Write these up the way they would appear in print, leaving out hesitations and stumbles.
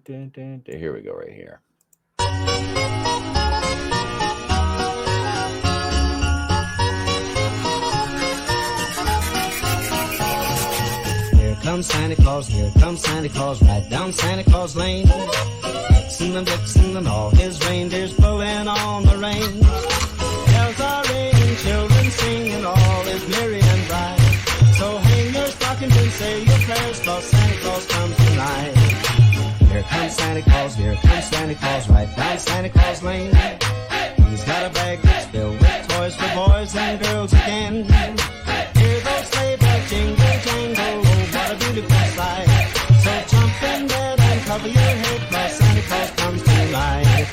Here we go, right here. Here comes Santa Claus, right down Santa Claus Lane. Vixen and all his reindeers pulling on the reins. Bells are ringing, children singing, all is merry and bright. So hang your stockings and say your prayers, 'cause Santa Claus comes tonight. Here comes Santa Claus, right down Santa Claus Lane. He's got a bag that's filled with toys for boys and girls again. Hear those sleigh bells jingle, jangle, oh, what a beautiful sight. So jump in bed and cover your head, 'cause Santa Claus comes tonight.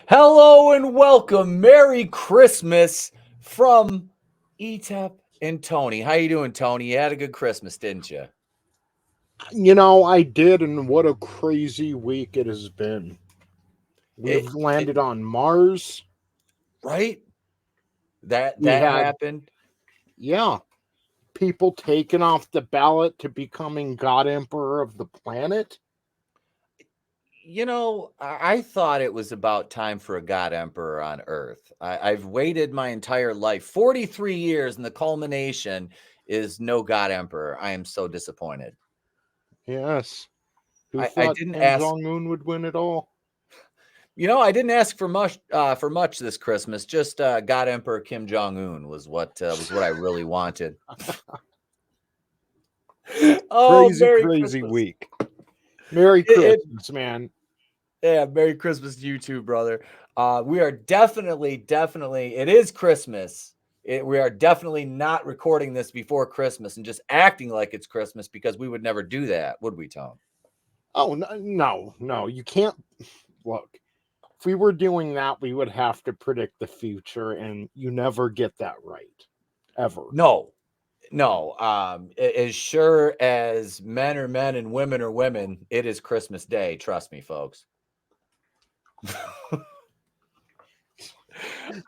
Hello and welcome. Merry Christmas from Etep and Tony. How you doing, Tony? You had a good Christmas, didn't you? You know, I did, and what a crazy week it has been. We've landed on Mars. Right? That happened. Yeah. People taken off the ballot to becoming God Emperor of the planet. You know, I thought it was about time for a God Emperor on Earth. I've waited my entire life, 43 years, and the culmination is no God Emperor. I am so disappointed. Yes. Who I thought didn't Kim ask. Jong-un would win it all? You know, I didn't ask for much this Christmas. Just God Emperor Kim Jong-un was what I really wanted. Oh, crazy Christmas. week. Merry Christmas, man. Yeah, Merry Christmas to you too, brother. We are definitely, it is Christmas. We are definitely not recording this before Christmas and just acting like it's Christmas because we would never do that, would we, Tom? Oh, no. You can't. Look, if we were doing that, we would have to predict the future, and you never get that right. Ever. No. As sure as men are men and women are women, it is Christmas Day. Trust me, folks.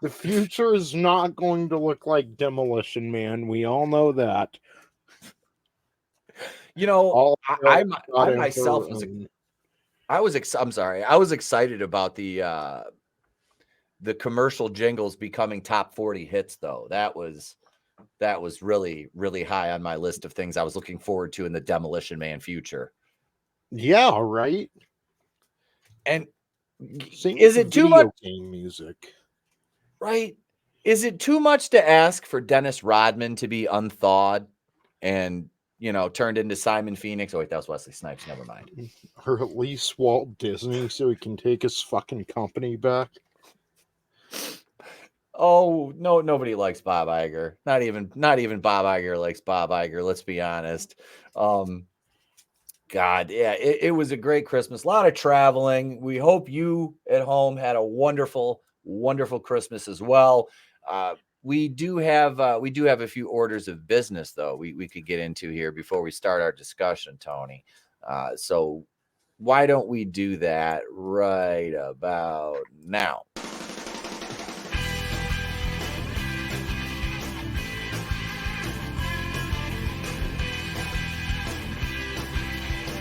The future is not going to look like Demolition Man. We all know that. You know, I myself I was excited about the commercial jingles becoming top 40 hits, though. That was really, really high on my list of things I was looking forward to in the Demolition Man future. Yeah, right. And is it too much game music? Right? Is it too much to ask for Dennis Rodman to be unthawed and, turned into Simon Phoenix? Oh, wait, that was Wesley Snipes. Never mind. Or at least Walt Disney so he can take his fucking company back. Oh, no, nobody likes Bob Iger. Not even Bob Iger likes Bob Iger. Let's be honest. God, yeah, it was a great Christmas. A lot of traveling. We hope you at home had a wonderful, wonderful Christmas as well. We do have a few orders of business, though, we could get into here before we start our discussion, Tony. So why don't we do that right about now?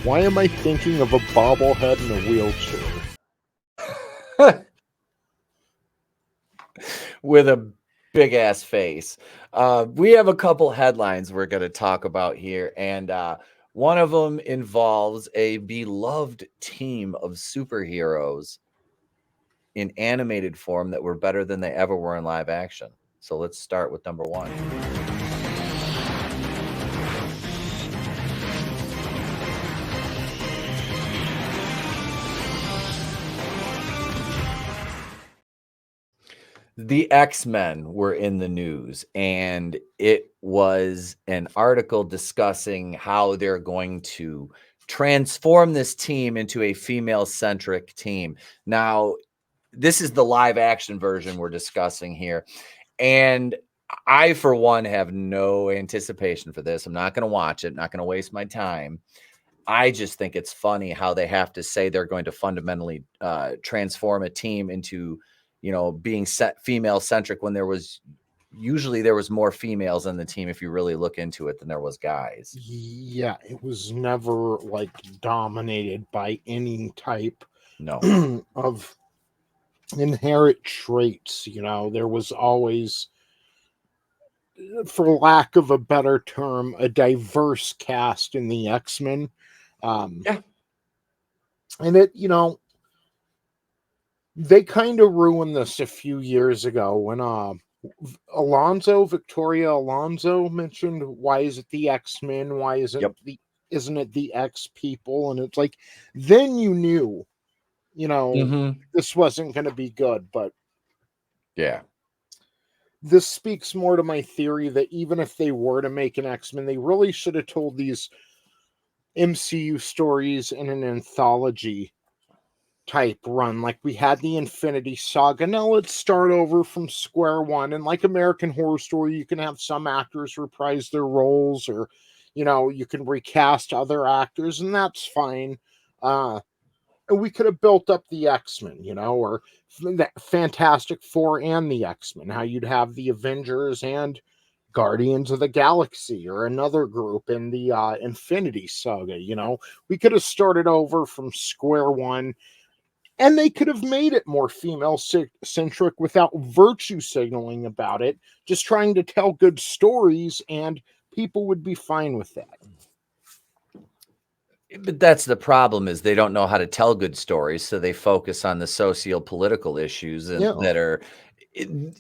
Why am I thinking of a bobblehead in a wheelchair? With a big ass face. We have a couple headlines we're going to talk about here, and one of them involves a beloved team of superheroes in animated form that were better than they ever were in live action. So let's start with number one. The X-Men were in the news, and it was an article discussing how they're going to transform this team into a female-centric team. Now, this is the live-action version we're discussing here, and I, for one, have no anticipation for this. I'm not going to watch it. I'm not going to waste my time. I just think it's funny how they have to say they're going to fundamentally transform a team into being female centric when there was more females on the team, if you really look into it, than there was guys. Yeah, it was never like dominated by any type No. of inherent traits. There was always, for lack of a better term, a diverse cast in the X-Men. Yeah. And they kind of ruined this a few years ago when Victoria Alonso mentioned, why is it the X-Men? Why isn't it the X people? And it's like, then you knew, this wasn't going to be good. But yeah, this speaks more to my theory that even if they were to make an X-Men, they really should have told these MCU stories in an anthology type run. Like we had the Infinity Saga. Now let's start over from square one. And like American Horror Story, you can have some actors reprise their roles, or you can recast other actors, and that's fine. And we could have built up the X-Men, or the Fantastic Four and the X-Men, how you'd have the Avengers and Guardians of the Galaxy or another group in the Infinity Saga. We could have started over from square one, and they could have made it more female centric without virtue signaling about it, just trying to tell good stories, and people would be fine with that. But that's the problem, is they don't know how to tell good stories, so they focus on the socio-political issues that are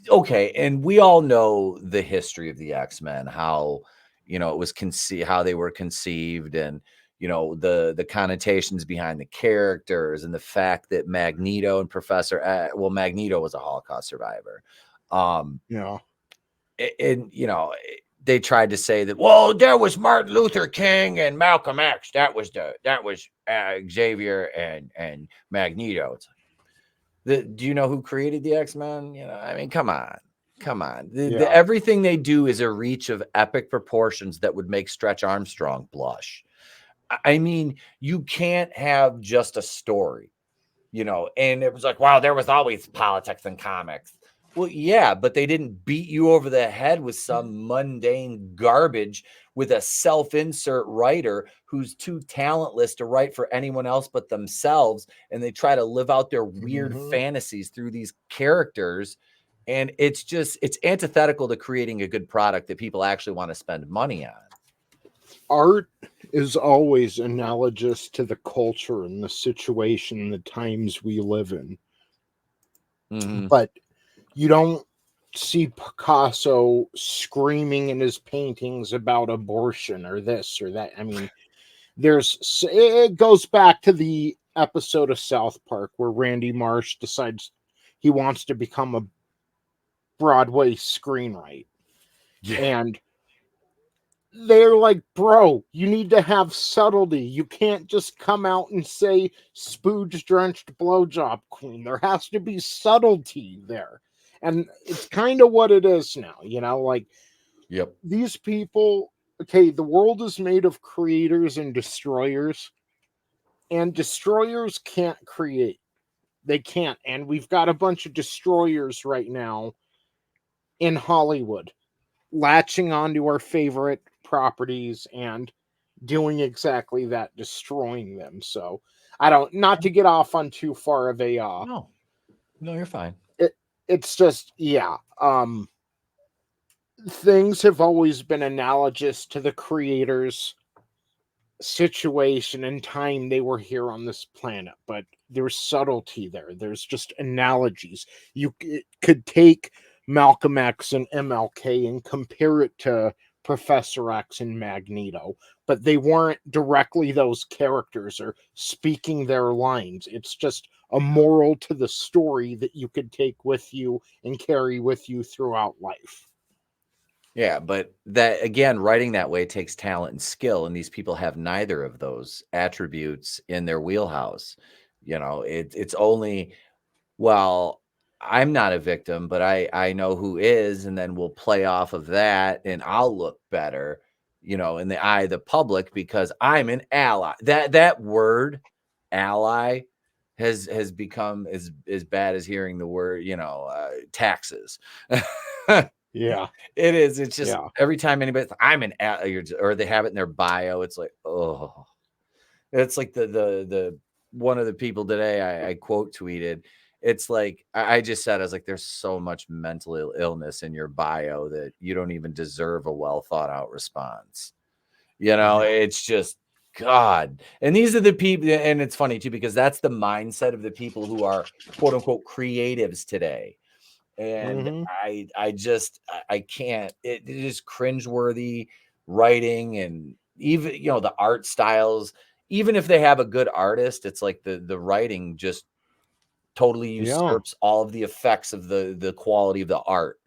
okay. And we all know the history of the X-Men, how it was conceived, how they were conceived, and the connotations behind the characters, and the fact that Magneto and Magneto was a Holocaust survivor. And they tried to say that, well, there was Martin Luther King and Malcolm X. That was Xavier and Magneto. It's like, do you know who created the X-Men? I mean, come on. Everything they do is a reach of epic proportions that would make Stretch Armstrong blush. I mean, you can't have just a story, and it was like, wow, there was always politics in comics. Well, yeah, but they didn't beat you over the head with some mundane garbage with a self-insert writer who's too talentless to write for anyone else but themselves. And they try to live out their weird fantasies through these characters. And it's antithetical to creating a good product that people actually want to spend money on. Art is always analogous to the culture and the situation, the times we live in. But you don't see Picasso screaming in his paintings about abortion or this or that. I mean, it goes back to the episode of South Park where Randy Marsh decides he wants to become a Broadway screenwriter. Yeah. And they're like, bro, you need to have subtlety. You can't just come out and say spooge-drenched blowjob queen. There has to be subtlety there. And it's kind of what it is now, like, yep. These people, okay, the world is made of creators and destroyers, and destroyers can't create. They can't. And we've got a bunch of destroyers right now in Hollywood, latching onto our favorite properties and doing exactly that, destroying them. So not to get off on too far of a no, you're fine. It's just, things have always been analogous to the creators' situation and time they were here on this planet, but there's subtlety there. There's just analogies. You could take Malcolm X and MLK and compare it to Professor X and Magneto, but they weren't directly those characters or speaking their lines. It's just a moral to the story that you could take with you and carry with you throughout life. Yeah, but that, again, writing that way takes talent and skill, and these people have neither of those attributes in their wheelhouse. It's only, well, I'm not a victim, but I know who is, and then we'll play off of that, and I'll look better, in the eye of the public because I'm an ally. That word, ally, has become as bad as hearing the word, taxes. Yeah. It is. It's just Yeah. every time anybody, I'm an or they have it in their bio. It's like, oh, it's like the one of the people today I quote tweeted. It's like I just said, I was like, there's so much mental illness in your bio that you don't even deserve a well thought out response. Yeah. It's just God. And these are the people, and it's funny too, because that's the mindset of the people who are quote unquote creatives today. And Mhm. I can't, it is cringeworthy writing, and even, the art styles, even if they have a good artist, it's like the writing just totally Yeah. usurps all of the effects of the quality of the art.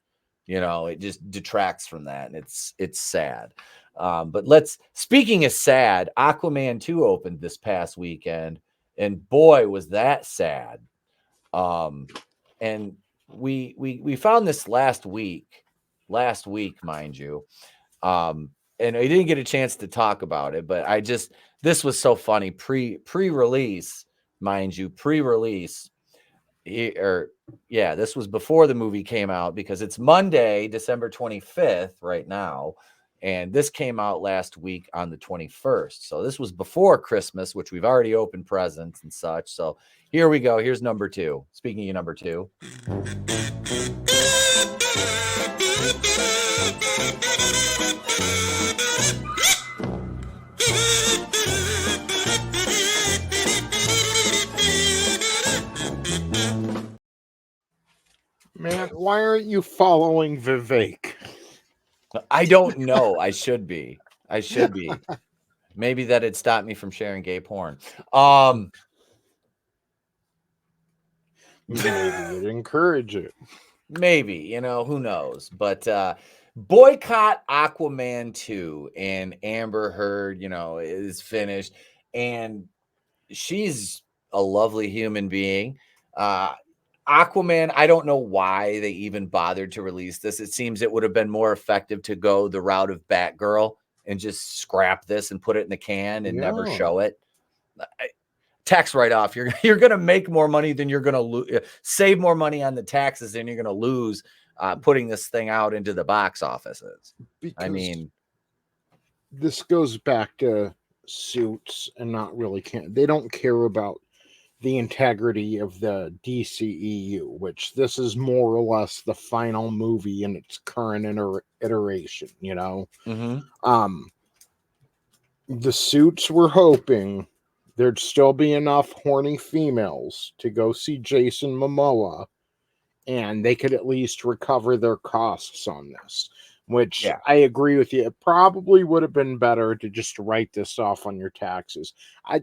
It just detracts from that, and it's sad. But speaking of sad, Aquaman 2 opened this past weekend, and boy, was that sad. And we found this last week, mind you. And I didn't get a chance to talk about it, but this was so funny. Pre-release, mind you, pre-release. This was before the movie came out, because it's Monday, December 25th right now. And this came out last week on the 21st. So this was before Christmas, which we've already opened presents and such. So here we go. Here's number 2. Speaking of number 2. Man, why aren't you following Vivek? I don't know. I should be. Maybe that had stopped me from sharing gay porn. Maybe it'd encourage it. Maybe, who knows? But boycott Aquaman 2, and Amber Heard, is finished, and she's a lovely human being. Aquaman, I don't know why they even bothered to release this. It seems it would have been more effective to go the route of Batgirl and just scrap this and put it in the can and never Yeah. show it. Tax write-off. You're going to make more money than you're going to save more money on the taxes than you're going to lose putting this thing out into the box offices. Because this goes back to Suits and not really they don't care about the integrity of the DCEU, which this is more or less the final movie in its current iteration, Mm-hmm. The Suits were hoping there'd still be enough horny females to go see Jason Momoa, and they could at least recover their costs on this. Which I agree with you. It probably would have been better to just write this off on your taxes. I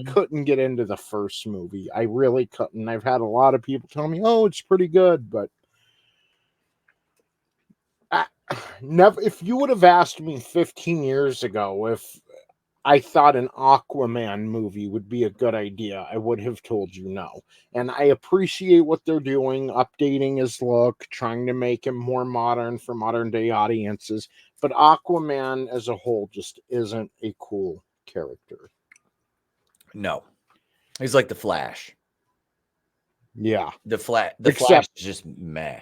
couldn't get into the first movie. I really couldn't. I've had a lot of people tell me, "Oh, it's pretty good," but never. If you would have asked me 15 years ago if I thought an Aquaman movie would be a good idea, I would have told you no. And I appreciate what they're doing, updating his look, trying to make him more modern for modern day audiences. But Aquaman as a whole just isn't a cool character. No. He's like the Flash. Yeah. The Flash is just meh.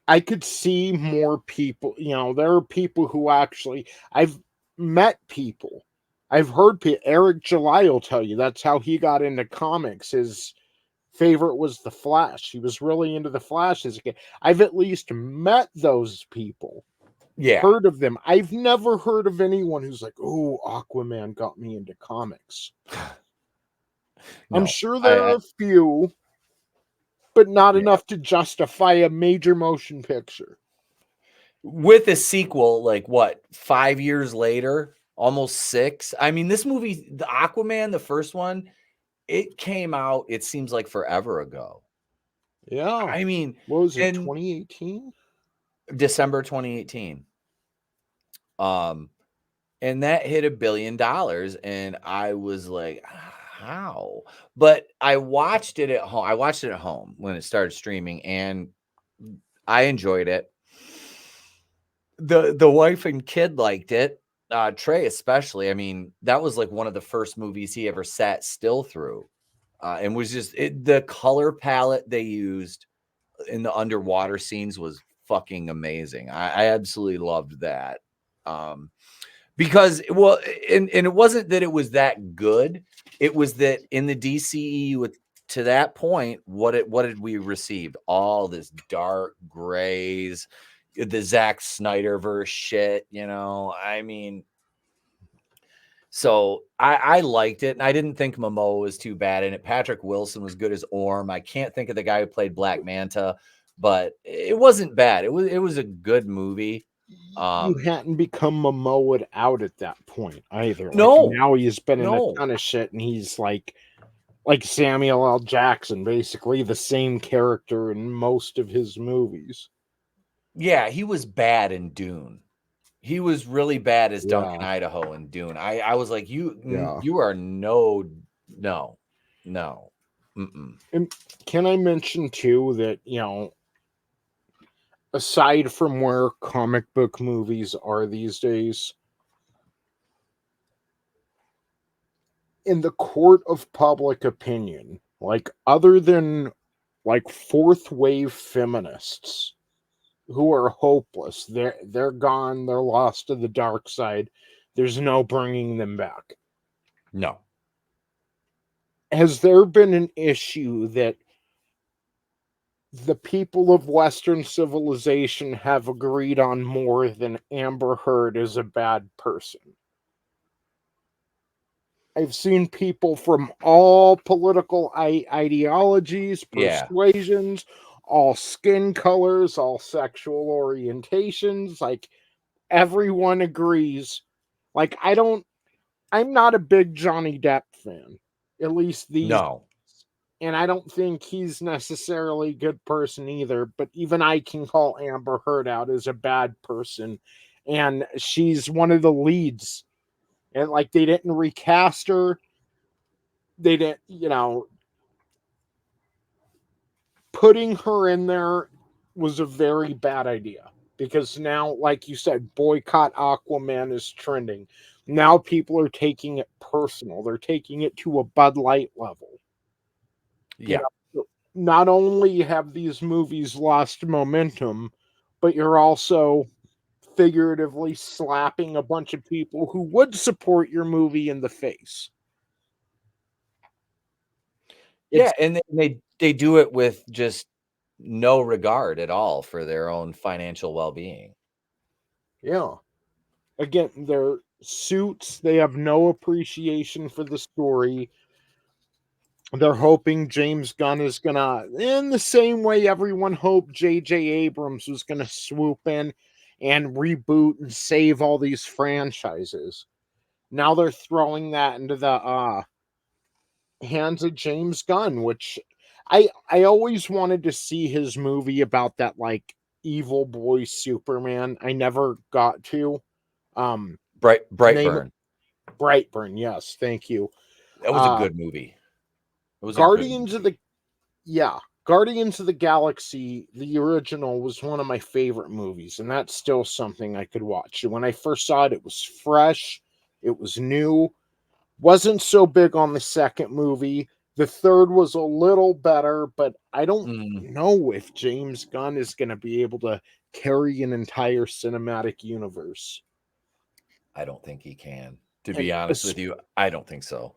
I could see more people, there are people who actually, I've met people. I've heard Eric July will tell you that's how he got into comics. His favorite was the Flash. He was really into the Flash as a kid. I've at least met those people. Yeah. Heard of them. I've never heard of anyone who's like, "Oh, Aquaman got me into comics." No, I'm sure there are a few, but not enough to justify a major motion picture. With a sequel, like what, 5 years later? Almost 6. I mean, this movie, the Aquaman, the first one, it came out, it seems like forever ago. Yeah. I mean, what was it, 2018? December 2018. And that hit $1 billion, and I was like, how? But I watched it at home. I watched it at home when it started streaming, and I enjoyed it. The wife and kid liked it. Trey especially. I mean, that was like one of the first movies he ever sat still through. and was just the color palette they used in the underwater scenes was fucking amazing. I absolutely loved that. Because well, and it wasn't that it was that good. It was that in the DCEU to that point, what did we receive? All this dark grays, the Zack Snyderverse shit, you know. I mean, so I liked it, and I didn't think Momoa was too bad in it. Patrick Wilson was good as Orm. I can't think of the guy who played Black Manta, but it wasn't bad. It was a good movie. You hadn't become Momoa'd out at that point either. Like No, now he's been in a no. ton of shit, and he's like Samuel L. Jackson, basically the same character in most of his movies. Yeah, he was bad in Dune. He was really bad as Duncan Yeah. Idaho in Dune. I was like, Yeah. you are no. Mm-mm. And can I mention too that, you know, aside from where comic book movies are these days, in the court of public opinion, like other than like fourth wave feminists who are hopeless, they're gone, they're lost to the dark side. There's no bringing them back. No. Has there been an issue that the people of Western civilization have agreed on more than Amber Heard is a bad person? I've seen people from all political ideologies, Yeah. persuasions, all skin colors, all sexual orientations. Like, everyone agrees. Like, I'm not a big Johnny Depp fan, at least these. No. And I don't think he's necessarily a good person either, but even I can call Amber Heard out as a bad person. And she's one of the leads. And like, they didn't recast her. They didn't, you know, putting her in there was a very bad idea. Because now, like you said, boycott Aquaman is trending. Now people are taking it personal. They're taking it to a Bud Light level. Yeah. You know, not only have these movies lost momentum, but you're also figuratively slapping a bunch of people who would support your movie in the face. Yeah, and they do it with just no regard at all for their own financial well-being. Yeah. Again, they're suits. They have no appreciation for the story. They're hoping James Gunn is gonna, in the same way everyone hoped J.J. Abrams was gonna swoop in and reboot and save all these franchises. Now they're throwing that into the hands of James Gunn, which I always wanted to see his movie about that like evil boy Superman. I never got to. Brightburn. Brightburn, yes, thank you. That was a good movie. It was Guardians of the Guardians of the Galaxy, the original, was one of my favorite movies, and that's still something I could watch. When I first saw it, it was fresh, it was new. Wasn't so big on the second movie. The third was a little better, but I don't know if James Gunn is going to be able to carry an entire cinematic universe. I don't think he can. To be honest with you, I don't think so.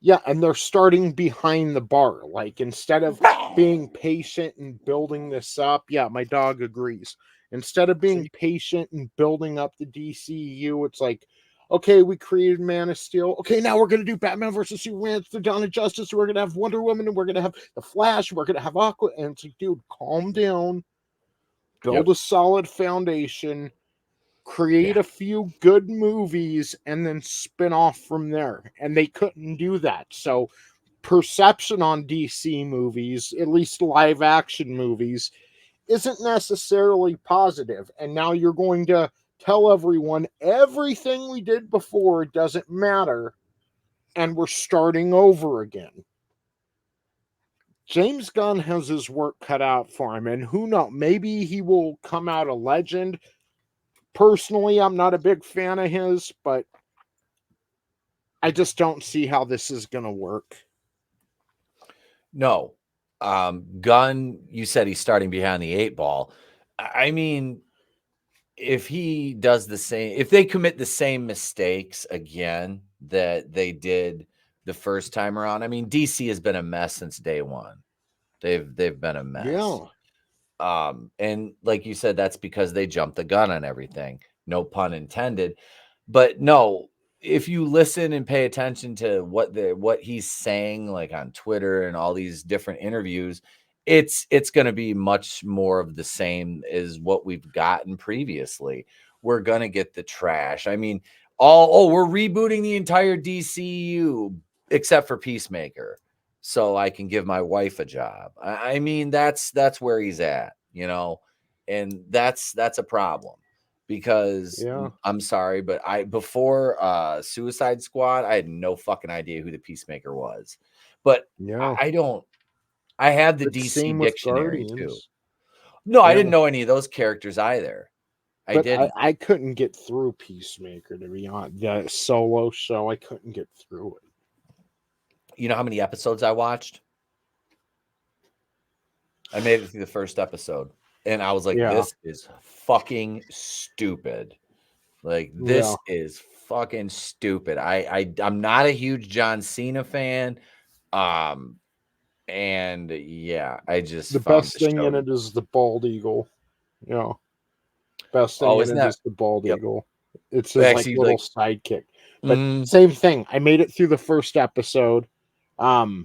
Yeah, and they're starting behind the bar. Like, instead of being patient and building this up, yeah, my dog agrees. Instead of being patient and building up the DCU, it's like, okay, we created Man of Steel. Okay, now we're going to do Batman versus Superman. It's the Dawn of Justice. We're going to have Wonder Woman, and we're going to have The Flash. We're going to have Aqua. And it's like, dude, calm down. Build a solid foundation. Create a few good movies and then spin off from there. And they couldn't do that. So perception on DC movies, at least live action movies, isn't necessarily positive. And now you're going to tell everyone everything we did before doesn't matter and we're starting over again. James Gunn has his work cut out for him, and who knows, maybe he will come out a legend. Personally, I'm not a big fan of his, but I just don't see how this is going to work. No. Gunn, you said he's starting behind the 8 ball. I mean, if he does the same, if they commit the same mistakes again that they did the first time around, I mean, DC has been a mess since day one. They've been a mess. And like you said, that's because they jumped the gun on everything. No pun intended. But no, if you listen and pay attention to what he's saying, like on Twitter and all these different interviews, it's going to be much more of the same as what we've gotten previously. We're going to get the trash. I mean, we're rebooting the entire DCU except for Peacemaker, so I can give my wife a job. I mean, that's where he's at, and that's a problem. Because I'm sorry, but before Suicide Squad, I had no fucking idea who the Peacemaker was. But I don't. I have the DC same with dictionary too. Guardians. No, I didn't know any of those characters either. But I couldn't get through Peacemaker, to be honest. The solo show, I couldn't get through it. You know how many episodes I watched? I made it through the first episode, and I was like, "This is fucking stupid." Like, this is fucking stupid. I'm not a huge John Cena fan. And yeah, I just the found best thing in it is the bald eagle. Best thing in it is the bald eagle. It's his like little sidekick. But same thing. I made it through the first episode. I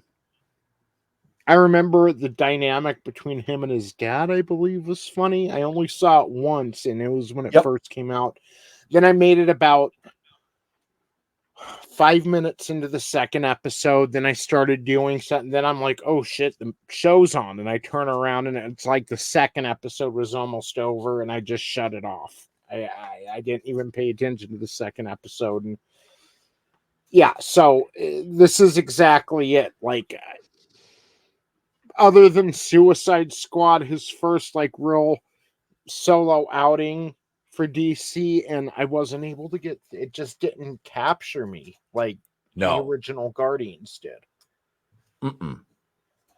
remember the dynamic between him and his dad, I believe, was funny. I only saw it once, and it was when it first came out. Then I made it about 5 minutes into the second episode. Then I started doing something. Then I'm like, oh shit, the show's on. And I turn around, and it's like the second episode was almost over, and I just shut it off. I didn't even pay attention to the second episode. And yeah, so this is exactly it. Like, other than Suicide Squad, his first like real solo outing for DC, and I wasn't able to get it. Just didn't capture me like the original Guardians did.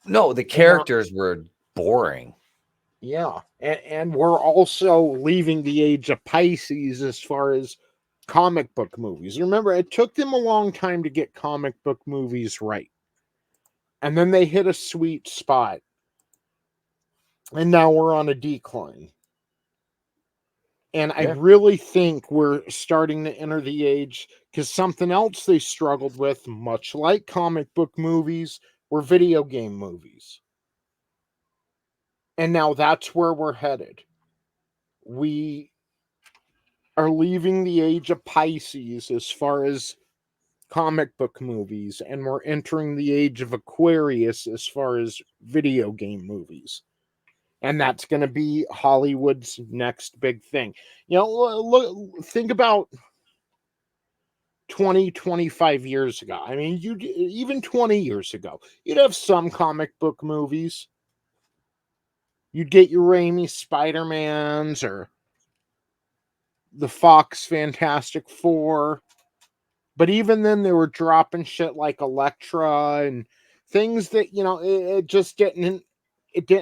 No, the characters were boring. Yeah, and we're also leaving the age of Pisces as far as comic book movies. Remember, it took them a long time to get comic book movies right. And then they hit a sweet spot. And now we're on a decline. And I really think we're starting to enter the age, because something else they struggled with, much like comic book movies, were video game movies. And now that's where we're headed. We are leaving the age of Pisces as far as comic book movies, and we're entering the age of Aquarius as far as video game movies. And that's going to be Hollywood's next big thing. Look, think about 20, 25 years ago. I mean, even 20 years ago, you'd have some comic book movies. You'd get your Raimi Spider-Mans or the Fox Fantastic Four. But even then, they were dropping shit like Elektra and things that, it just didn't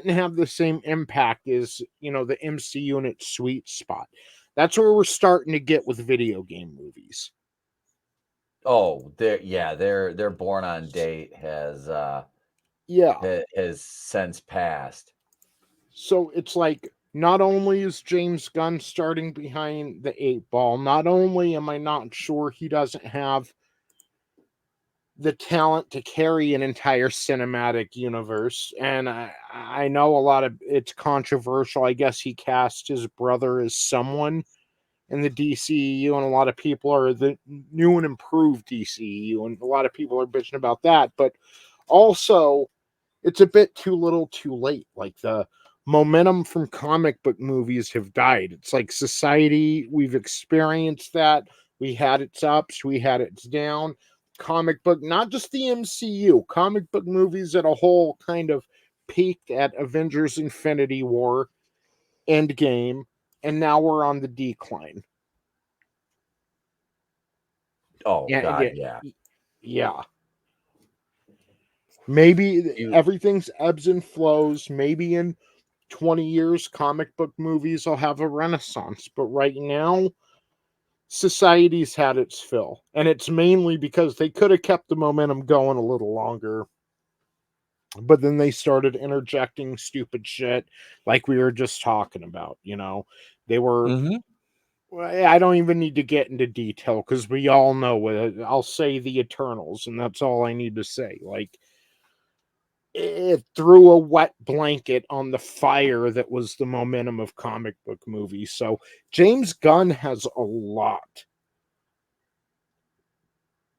have the same impact as, the MCU in its sweet spot. That's where we're starting to get with video game movies. Oh, their born on date has since passed. So it's like, not only is James Gunn starting behind the 8 ball, not only am I not sure he doesn't have the talent to carry an entire cinematic universe, and I know a lot of it's controversial. I guess he cast his brother as someone in the DCEU, and a lot of people are the new and improved DCEU, and a lot of people are bitching about that. But also, it's a bit too little too late. Like, the momentum from comic book movies have died. It's like society, we've experienced that. We had its ups, we had its down. Comic book, not just the MCU, comic book movies as a whole kind of peaked at Avengers Infinity War, Endgame, and now we're on the decline. Oh, God, yeah. Yeah. Maybe You everything's ebbs and flows. Maybe in 20 years, comic book movies will have a renaissance. But right now, society's had its fill. And it's mainly because they could have kept the momentum going a little longer. But then they started interjecting stupid shit like we were just talking about, you know. They were, Mhm. I don't even need to get into detail because we all know it. I'll say the Eternals, and that's all I need to say. Like, it threw a wet blanket on the fire that was the momentum of comic book movies. So James Gunn has a lot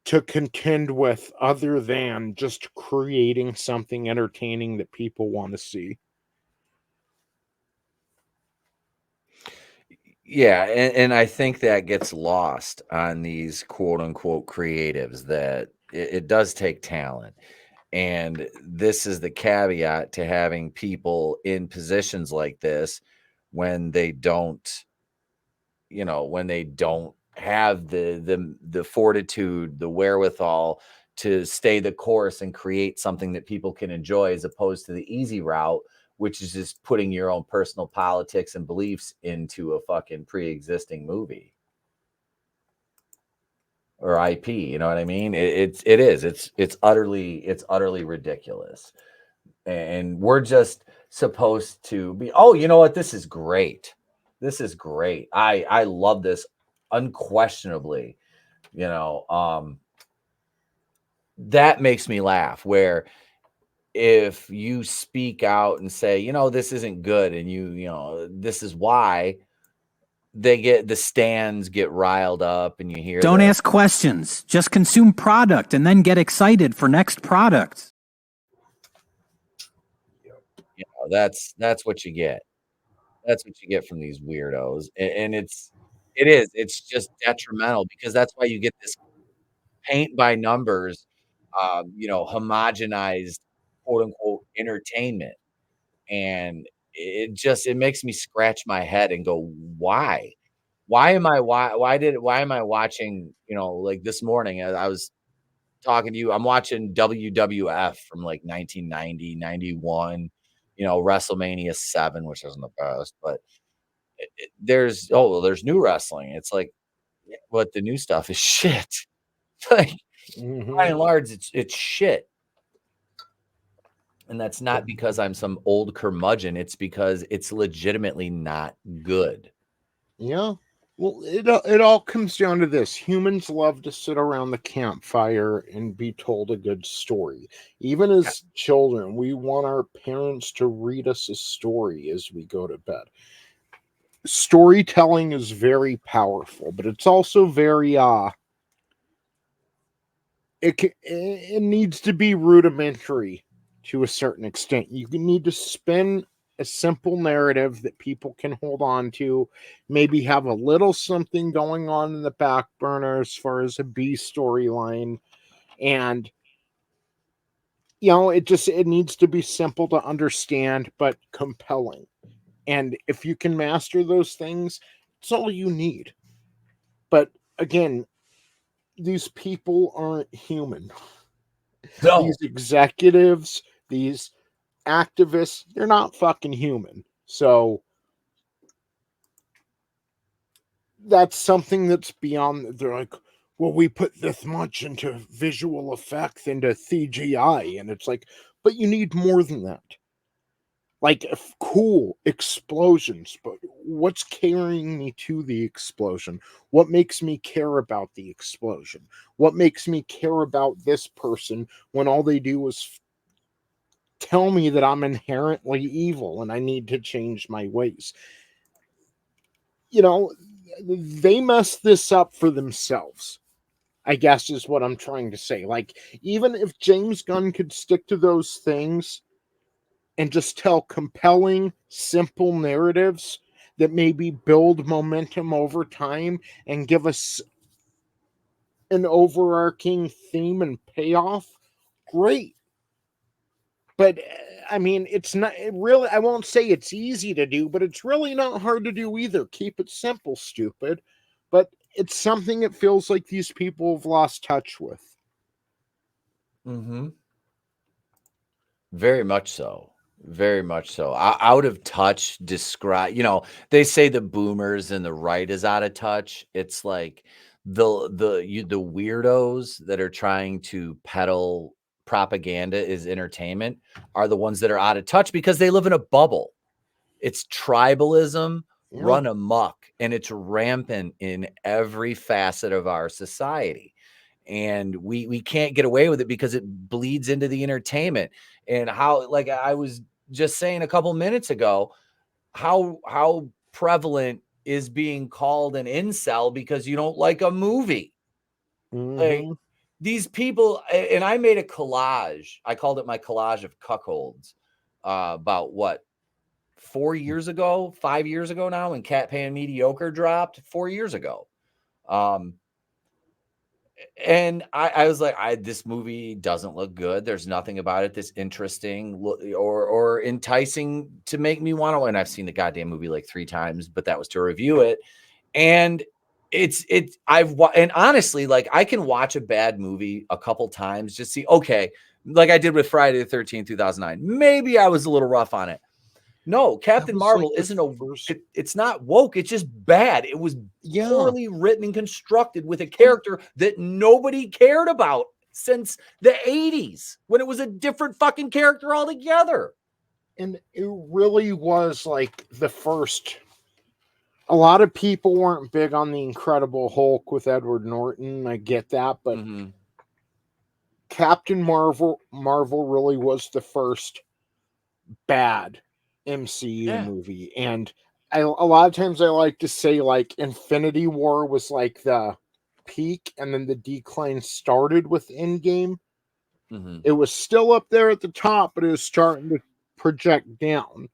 to contend with other than just creating something entertaining that people want to see. Yeah, and I think that gets lost on these quote unquote creatives that it does take talent. And this is the caveat to having people in positions like this when they don't, when they don't have the fortitude, the wherewithal to stay the course and create something that people can enjoy as opposed to the easy route, which is just putting your own personal politics and beliefs into a fucking pre-existing movie or IP. You know what I mean? It's utterly ridiculous. And we're just supposed to be, oh, you know what? This is great. This is great. I love this unquestionably. That makes me laugh. Where if you speak out and say, this isn't good, and this is why, the stands get riled up, and you hear Don't ask questions. Just consume product and then get excited for next product. That's what you get. That's what you get from these weirdos, and it's just detrimental because that's why you get this paint by numbers, homogenized quote unquote entertainment, and it makes me scratch my head and go, why? Why am I watching? Like this morning, I was talking to you. I'm watching WWF from like 1990, 91. WrestleMania 7, which wasn't the best, but there's new wrestling. It's like, yeah, but the new stuff is shit. Like, by Mhm. and large, it's shit. And that's not because I'm some old curmudgeon. It's because it's legitimately not good. Yeah. Well, it all comes down to this. Humans love to sit around the campfire and be told a good story. Even Yeah. as children, we want our parents to read us a story as we go to bed. Storytelling is very powerful, but it's also very it needs to be rudimentary to a certain extent. You need to spin a simple narrative that people can hold on to, maybe have a little something going on in the back burner as far as a B storyline, and it needs to be simple to understand but compelling. And if you can master those things, it's all you need. But again, these people aren't human. No. These executives, these activists, they're not fucking human. So that's something that's beyond. They're like, well, we put this much into visual effects, into CGI, and it's like, but you need more than that. Like, cool explosions, but what's carrying me to the explosion? What makes me care about the explosion? What makes me care about this person when all they do is tell me that I'm inherently evil and I need to change my ways? You know, they mess this up for themselves, I guess is what I'm trying to say. Like, even if James Gunn could stick to those things and just tell compelling, simple narratives that maybe build momentum over time and give us an overarching theme and payoff, great. But I mean, it's not really, I won't say it's easy to do, but it's really not hard to do either. Keep it simple, stupid. But it's something it feels like these people have lost touch with. Mm-hmm. Very much so. Very much so. Out of touch describe, they say the boomers and the right is out of touch. It's like the weirdos that are trying to peddle propaganda is entertainment are the ones that are out of touch because they live in a bubble. It's tribalism Yeah. run amok, and it's rampant in every facet of our society. And we can't get away with it because it bleeds into the entertainment. And how, like I was just saying a couple minutes ago, how prevalent is being called an incel because you don't like a movie. Like, Mhm. these people, and I made a collage. I called it my collage of cuckolds, about what, 4 years ago, 5 years ago now, when Cat Pan Mediocre dropped 4 years ago. And I was like, this movie doesn't look good. There's nothing about it that's interesting or enticing to make me want to. And I've seen the goddamn movie like 3 times, but that was to review it. And and honestly, like, I can watch a bad movie a couple times, just see, okay, like I did with Friday the 13th, 2009. Maybe I was a little rough on it. No, Captain was Marvel like the isn't first. it's not woke. It's just bad. It was Yeah. poorly written and constructed with a character that nobody cared about since the 80s, when it was a different fucking character altogether. And it really was like the first. A lot of people weren't big on the Incredible Hulk with Edward Norton. I get that, but Mhm. Captain Marvel really was the first bad MCU Yeah. movie. And a lot of times I like to say, like, Infinity War was like the peak, and then the decline started with Endgame. Mhm. It was still up there at the top, but it was starting to project down.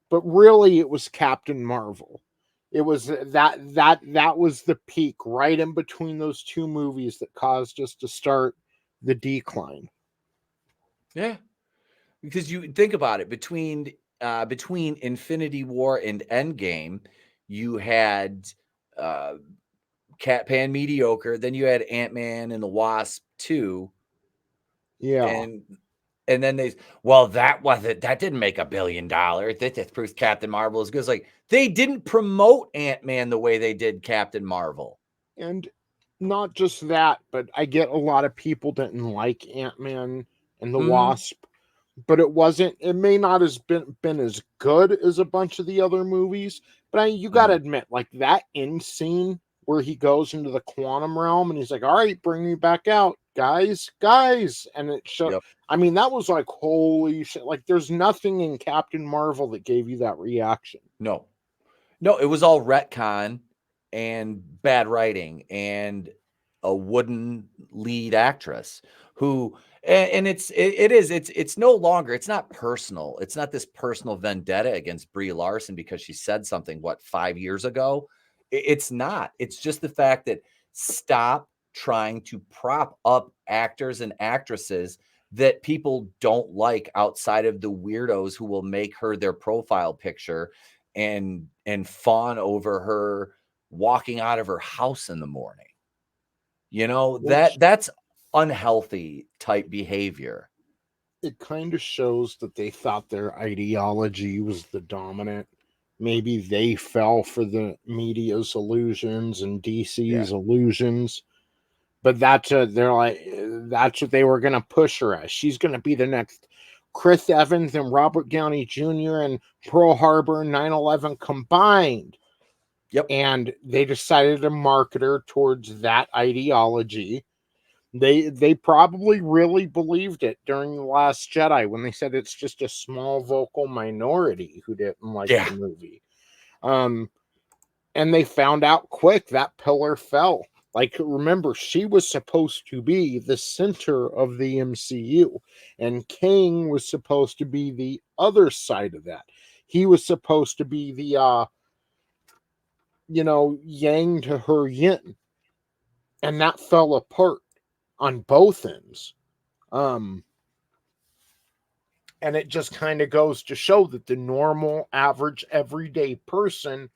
But really, it was Captain Marvel. It was that was the peak, right in between those two movies, that caused us to start the decline. Yeah. Because you think about it, between Infinity War and Endgame, you had uh Cat Pan Mediocre, then you had Ant-Man and the Wasp 2, Yeah. and then that didn't make $1 billion. That just proves Captain Marvel is good. It's like, they didn't promote Ant-Man the way they did Captain Marvel. And not just that, but I get a lot of people didn't like Ant-Man and the Wasp, but it may not have been as good as a bunch of the other movies, but you got to admit, like, that end scene where he goes into the quantum realm and he's like, all right, bring me back out, guys, and it showed. Yep. I mean, that was like, holy shit. Like, there's nothing in Captain Marvel that gave you that reaction. No, it was all retcon and bad writing and a wooden lead actress who, and it's no longer, it's not personal. It's not this personal vendetta against Brie Larson because she said something, 5 years ago. It's not. It's just the fact that, stop trying to prop up actors and actresses that people don't like outside of the weirdos who will make her their profile picture and fawn over her walking out of her house in the morning. Which That's unhealthy type behavior. it kind of shows that they thought their ideology was the dominant. Maybe they fell for the media's illusions and DC's illusions, but they're like, that's what they were going to push her as. She's going to be the next Chris Evans and Robert Downey Jr. and Pearl Harbor and 9/11 combined. Yep. And they decided to market her towards that ideology. They probably really believed it during The Last Jedi when they said it's just a small vocal minority who didn't like the movie. And they found out quick that pillar fell. Like, remember, she was supposed to be the center of the MCU, and Kang was supposed to be the other side of that. He was supposed to be the yang to her yin, and that fell apart on both ends. And it just kind of goes to show that the normal, average, everyday person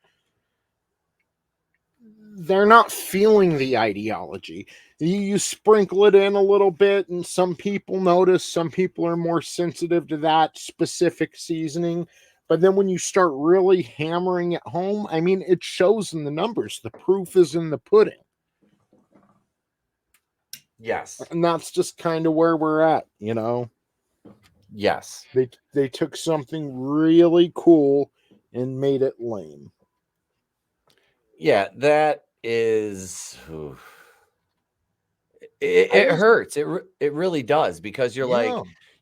they're not feeling the ideology. You sprinkle it in a little bit, and some people notice, some people are more sensitive to that specific seasoning. But then when you start really hammering it home, I mean, it shows in the numbers. The proof is in the pudding. Yes. And that's just kind of where we're at, you know? Yes. They took something really cool and made it lame. Yeah, that is... It hurts. It really does, because you're like,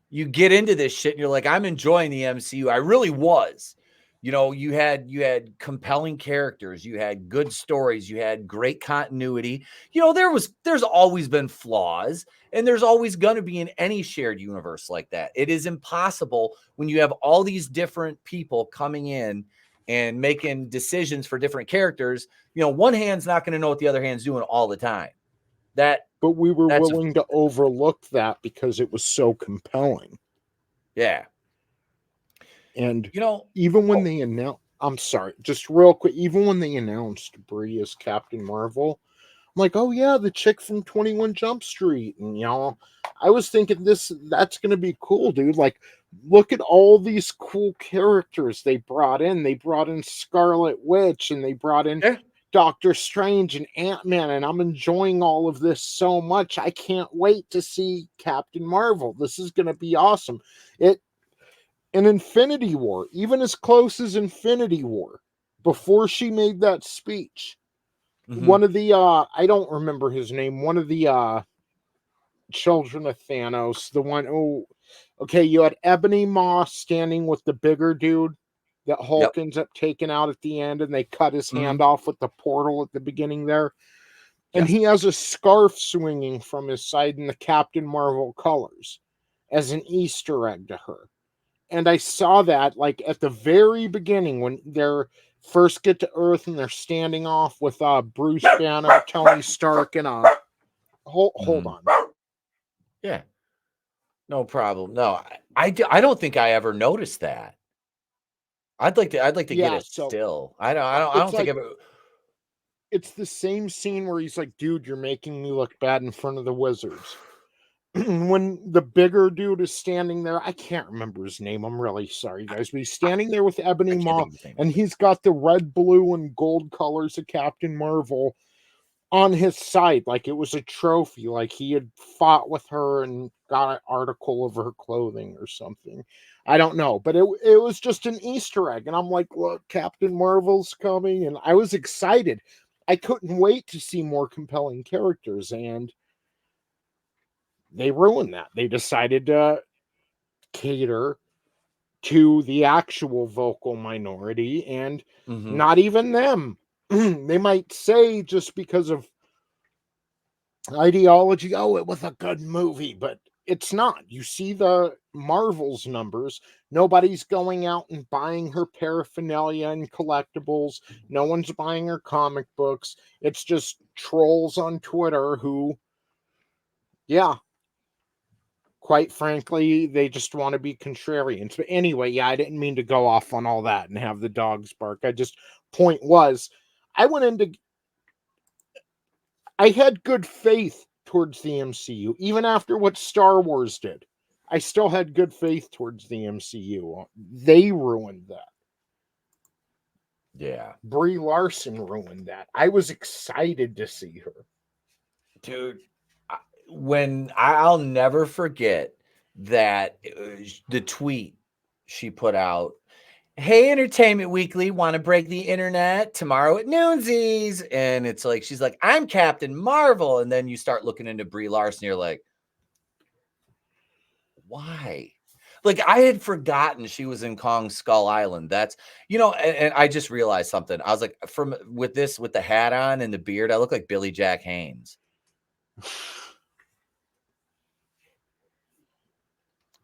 you get into this shit and you're like, I'm enjoying the MCU. I really was. You know, you had compelling characters, you had good stories, you had great continuity. You know, there's always been flaws, and there's always going to be in any shared universe like that. It is impossible when you have all these different people coming in and making decisions for different characters. You know, one hand's not going to know what the other hand's doing all the time. But we were willing to overlook that because it was so compelling. Yeah. And, you know, even when they announced, I'm sorry, just real quick, even when they announced Brie as Captain Marvel, I'm like, oh yeah, the chick from 21 Jump Street. And, you know, I was thinking that's going to be cool, dude. Like, look at all these cool characters they brought in. They brought in Scarlet Witch, and they brought in Doctor Strange and Ant-Man, and I'm enjoying all of this so much. I can't wait to see Captain Marvel. This is going to be awesome. In Infinity War, even as close as Infinity War, before she made that speech, one of the, I don't remember his name, one of the children of Thanos, the one, okay, you had Ebony Maw standing with the bigger dude that Hulk ends up taking out at the end, and they cut his hand off with the portal at the beginning there. And he has a scarf swinging from his side in the Captain Marvel colors as an Easter egg to her. And I saw that, like, at the very beginning when they're first get to Earth and they're standing off with Bruce Banner, Tony Stark, and hold on. Yeah. No problem. No, I don't think I ever noticed that. I'd like to get it still. I don't think ever. It's the same scene where he's like, dude, you're making me look bad in front of the wizards. When the bigger dude is standing there, I can't remember his name. I'm really sorry, guys, but he's standing there with Ebony Maw, and he's got the red, blue, and gold colors of Captain Marvel on his side, like it was a trophy, like he had fought with her and got an article of her clothing or something. I don't know, but it was just an Easter egg, and I'm like, look, Captain Marvel's coming, and I was excited. I couldn't wait to see more compelling characters, and they ruined that. They decided to cater to the actual vocal minority, and not even them. They might say, just because of ideology, oh, it was a good movie, but it's not. You see the Marvel's numbers. Nobody's going out and buying her paraphernalia and collectibles. No one's buying her comic books. It's just trolls on Twitter who, quite frankly, they just want to be contrarians. But anyway, I didn't mean to go off on all that and have the dogs bark. Point was, I had good faith towards the MCU, even after what Star Wars did. I still had good faith towards the MCU. They ruined that. Yeah. Brie Larson ruined that. I was excited to see her. Dude, I'll never forget that the tweet she put out, hey, Entertainment Weekly, want to break the internet tomorrow at noonsies? And it's like, she's like, I'm Captain Marvel. And then you start looking into Brie Larson, you're like, why? Like, I had forgotten she was in Kong Skull Island. That's, and I just realized something. I was like, with the hat on and the beard, I look like Billy Jack Haynes.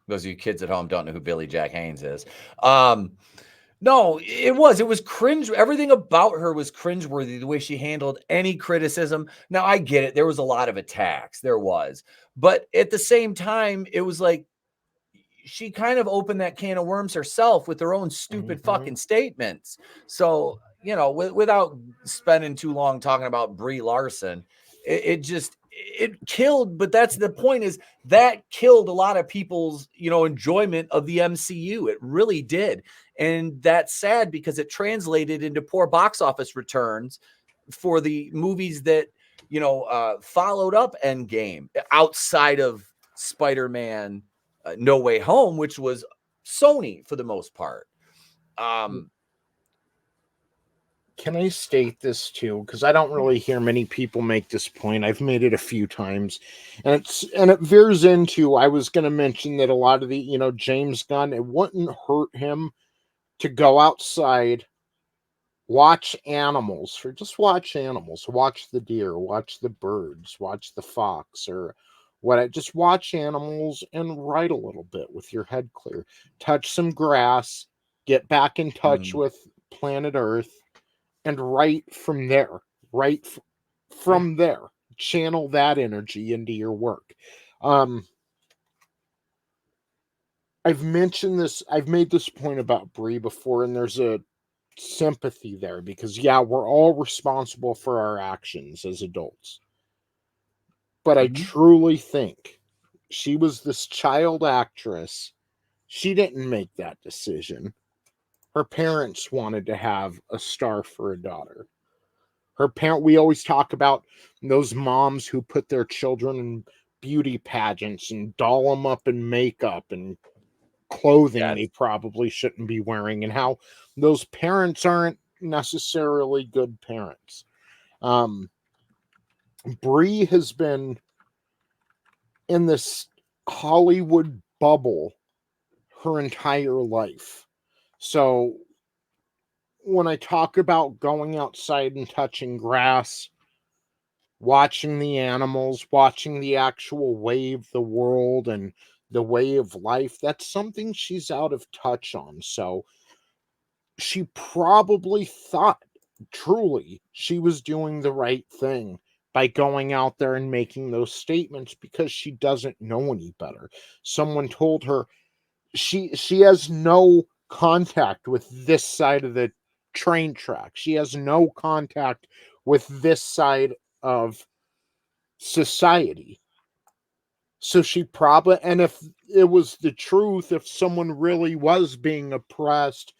Those of you kids at home don't know who Billy Jack Haynes is. No, it was cringe. Everything about her was cringeworthy, the way she handled any criticism. Now, I get it. There was a lot of attacks. There was. But at the same time, it was like she kind of opened that can of worms herself with her own stupid fucking statements. So, without spending too long talking about Brie Larson, it killed. But that's the point, is that killed a lot of people's, enjoyment of the MCU. It really did. And that's sad because it translated into poor box office returns for the movies that, followed up Endgame, outside of Spider-Man No Way Home, which was Sony for the most part. Can I state this too? Because I don't really hear many people make this point. I've made it a few times, and it veers into, I was going to mention that a lot of the, James Gunn, it wouldn't hurt him to go outside, watch animals, watch the deer, watch the birds, watch the fox, or just watch animals and write a little bit with your head clear, touch some grass, get back in touch with planet Earth, and write from there. Channel that energy into your work. I've mentioned this, I've made this point about Brie before, and there's a sympathy there, because we're all responsible for our actions as adults. But I truly think she was this child actress. She didn't make that decision. Her parents wanted to have a star for a daughter. We always talk about those moms who put their children in beauty pageants and doll them up in makeup and clothing they probably shouldn't be wearing, and how those parents aren't necessarily good parents. Brie has been in this Hollywood bubble her entire life. So when I talk about going outside and touching grass, watching the animals, watching the actual way of the world and the way of life, that's something she's out of touch on. So she probably thought truly she was doing the right thing by going out there and making those statements, because she doesn't know any better. Someone told her she has no contact with this side of the train track. She has no contact with this side of society. So she probably, and if it was the truth, if someone really was being oppressed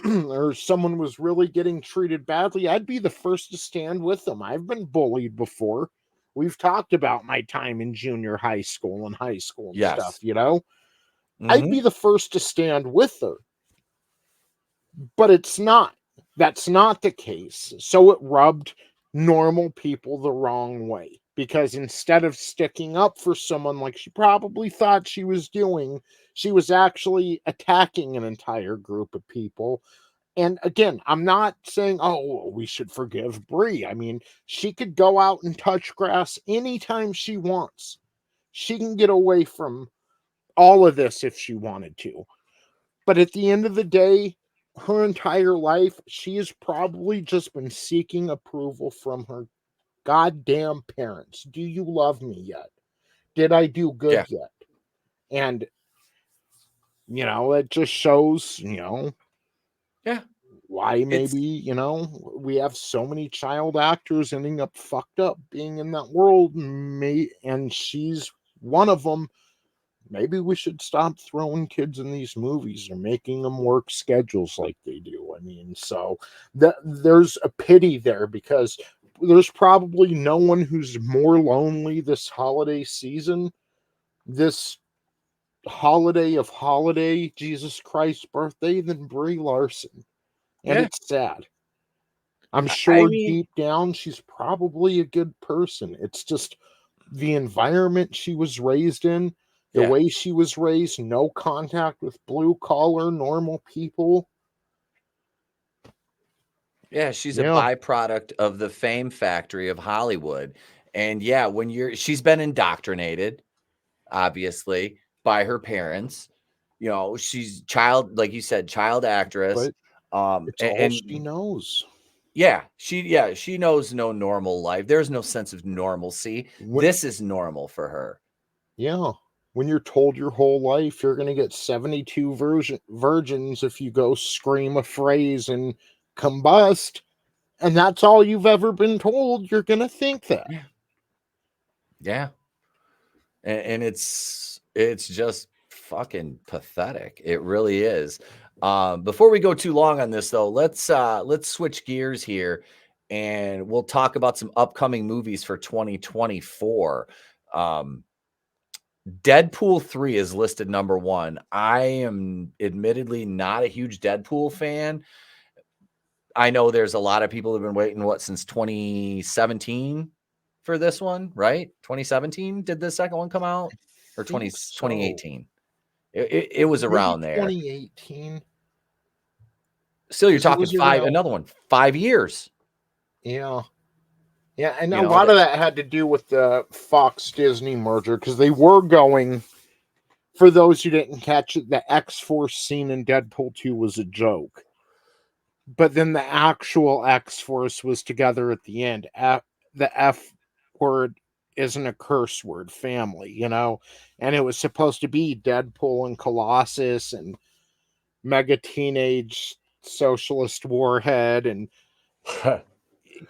or someone was really getting treated badly, I'd be the first to stand with them. I've been bullied before. We've talked about my time in junior high school and high school and stuff, I'd be the first to stand with her. But it's not. That's not the case. So it rubbed normal people the wrong way, because instead of sticking up for someone like she probably thought she was doing, she was actually attacking an entire group of people. And again, I'm not saying, oh, we should forgive Brie. I mean, she could go out and touch grass anytime she wants. She can get away from all of this if she wanted to. But at the end of the day, her entire life, she has probably just been seeking approval from her goddamn parents. Do you love me yet? Did I do good yet? And, it just shows, why maybe, we have so many child actors ending up fucked up being in that world, and she's one of them. Maybe we should stop throwing kids in these movies or making them work schedules like they do. I mean, so there's a pity there, because there's probably no one who's more lonely this holiday season, this holiday of holiday, Jesus Christ's birthday, than Brie Larson. And it's sad. I'm sure deep down she's probably a good person. It's just the environment she was raised in, the way she was raised, no contact with blue collar normal people. Yeah, she's a byproduct of the fame factory of Hollywood. And she's been indoctrinated, obviously, by her parents. She's like you said, child actress. But it's all she knows. She knows no normal life. There's no sense of normalcy. This is normal for her. Yeah. When you're told your whole life you're going to get 72 virgins if you go scream a phrase in combust, and that's all you've ever been told, you're going to think that. Yeah. And it's just fucking pathetic. It really is. Before we go too long on this, though, let's switch gears here, and we'll talk about some upcoming movies for 2024. Deadpool 3 is listed number 1. I am admittedly not a huge Deadpool fan. I know there's a lot of people who've been waiting, since 2017 for this one, right? 2017 did the second one come out? Or 2018? It was around there. 2018. Still, you're talking another one, 5 years. Yeah. Yeah, and a lot of that had to do with the Fox-Disney merger, because they were going, for those who didn't catch it, the X-Force scene in Deadpool 2 was a joke. But then the actual X-Force was together at the end. The F word isn't a curse word, family, and it was supposed to be Deadpool and Colossus and Mega Teenage Socialist Warhead and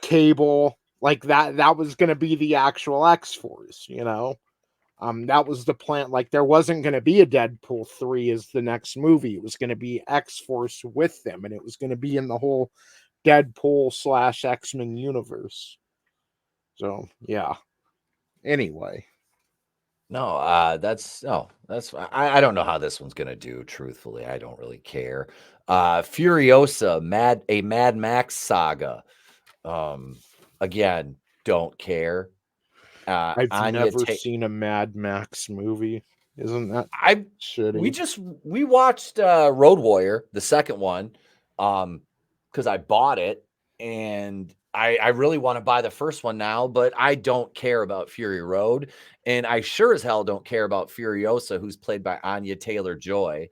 Cable. Like that was going to be the actual X-Force, that was the plan. Like, there wasn't going to be a Deadpool 3 as the next movie. It was going to be X-Force with them, and it was going to be in the whole Deadpool / X-Men universe. So, yeah. Anyway. I don't know how this one's going to do, truthfully. I don't really care. Furiosa, a Mad Max saga. Again, don't care. I've never seen a Mad Max movie. Isn't that shitty? We watched Road Warrior, the second one, because I bought it, and I really want to buy the first one now, but I don't care about Fury Road, and I sure as hell don't care about Furiosa, who's played by Anya Taylor-Joy.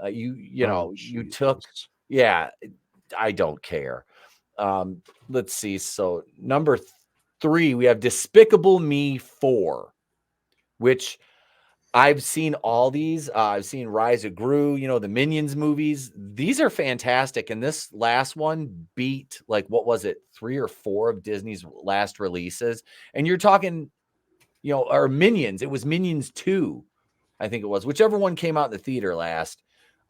I don't care. Let's see. So number 3, we have Despicable Me 4, which I've seen all these. I've seen Rise of Gru, the Minions movies. These are fantastic. And this last one beat, what was it, 3 or 4 of Disney's last releases. And you're talking, or Minions. It was Minions 2, I think it was. Whichever one came out in the theater last.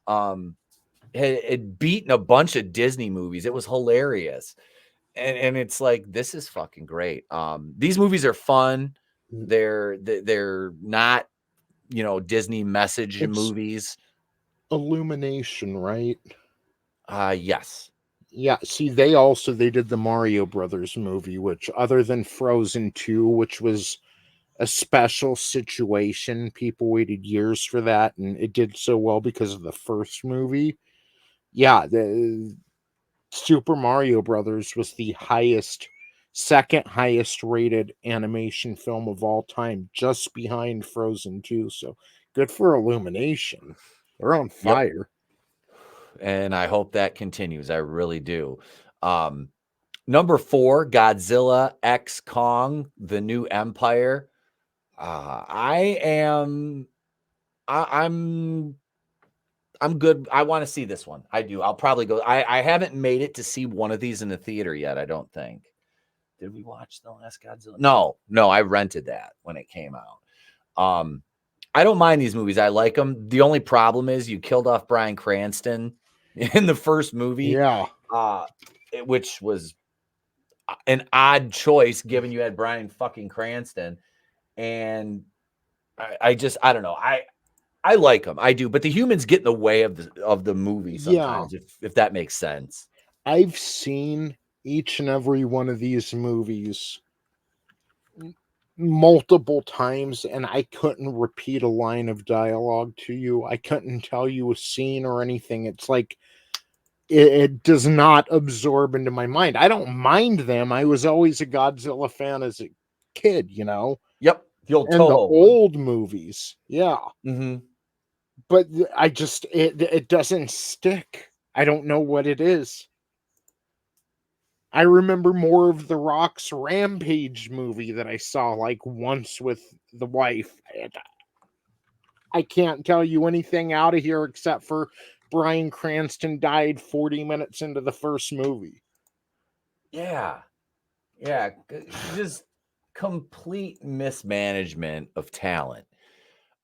Had beaten a bunch of Disney movies. It was hilarious. And it's like, this is fucking great. These movies are fun. They're not, Disney message movies. Illumination, right? Yes. Yeah. See, they did the Mario Brothers movie, which, other than Frozen 2, which was a special situation, people waited years for that, and it did so well because of the first movie. Yeah, the Super Mario Brothers was the second highest rated animation film of all time, just behind Frozen 2. So good for Illumination. They're on fire. Yep. And I hope that continues. I really do. Number 4, Godzilla X Kong, The New Empire. I'm good. I want to see this one. I do. I'll probably go. I haven't made it to see one of these in the theater yet, I don't think. Did we watch the last Godzilla? No, I rented that when it came out. I don't mind these movies. I like them. The only problem is you killed off Bryan Cranston in the first movie. Yeah. Which was an odd choice given you had Bryan fucking Cranston. And I don't know. I like them. I do. But the humans get in the way of the movie sometimes, if that makes sense. I've seen each and every one of these movies multiple times, and I couldn't repeat a line of dialogue to you. I couldn't tell you a scene or anything. It's like it does not absorb into my mind. I don't mind them. I was always a Godzilla fan as a kid, Yep. The old and Toho the one. old movies. Yeah. Mm-hmm. But I just, it doesn't stick. I don't know what it is. I remember more of The Rock's Rampage movie that I saw once with the wife. I can't tell you anything out of here except for Bryan Cranston died 40 minutes into the first movie. Yeah. Yeah. Just complete mismanagement of talent.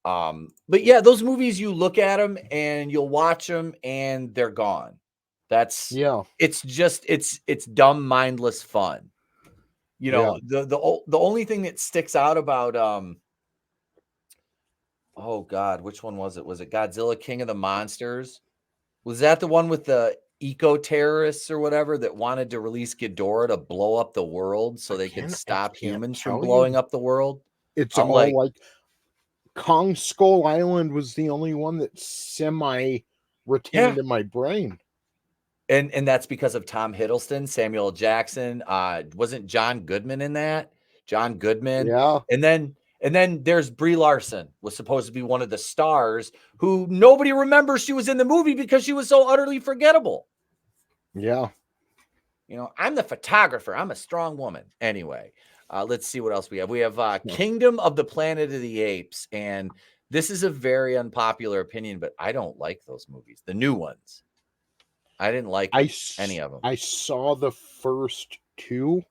But yeah, those movies, you look at them and you'll watch them and they're gone. Yeah. It's just, it's dumb, mindless fun. You Yeah. know, the only thing that sticks out about, oh God, which one was it? Was it Godzilla King of the Monsters? Was that the one with the eco-terrorists or whatever that wanted to release Ghidorah to blow up the world so they could Again, I stop can't humans from tell blowing you. up the world? It's I'm all like, like Kong Skull Island was the only one that semi yeah. retained in my brain. And that's because of Tom Hiddleston, Samuel L. Jackson. Wasn't John Goodman in that? John Goodman. Yeah. And then there's Brie Larson, was supposed to be one of the stars who nobody remembers she was in the movie because she was so utterly forgettable. Yeah. You know, I'm the photographer. I'm a strong woman. Anyway, let's see what else we have. We have Kingdom of the Planet of the Apes. And this is a very unpopular opinion, but I don't like those movies. The new ones. I didn't like any of them. I saw the first two.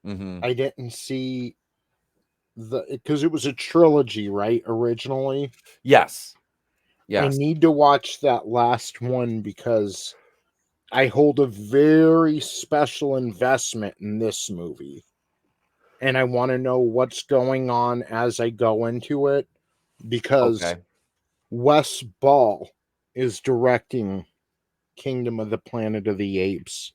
Mm-hmm. I didn't see because it was a trilogy, right? Originally. Yes. I Yes. need to watch that last one because I hold a very special investment in this movie. And I want to know what's going on as I go into it because Okay. Wes Ball is directing Kingdom of the Planet of the Apes.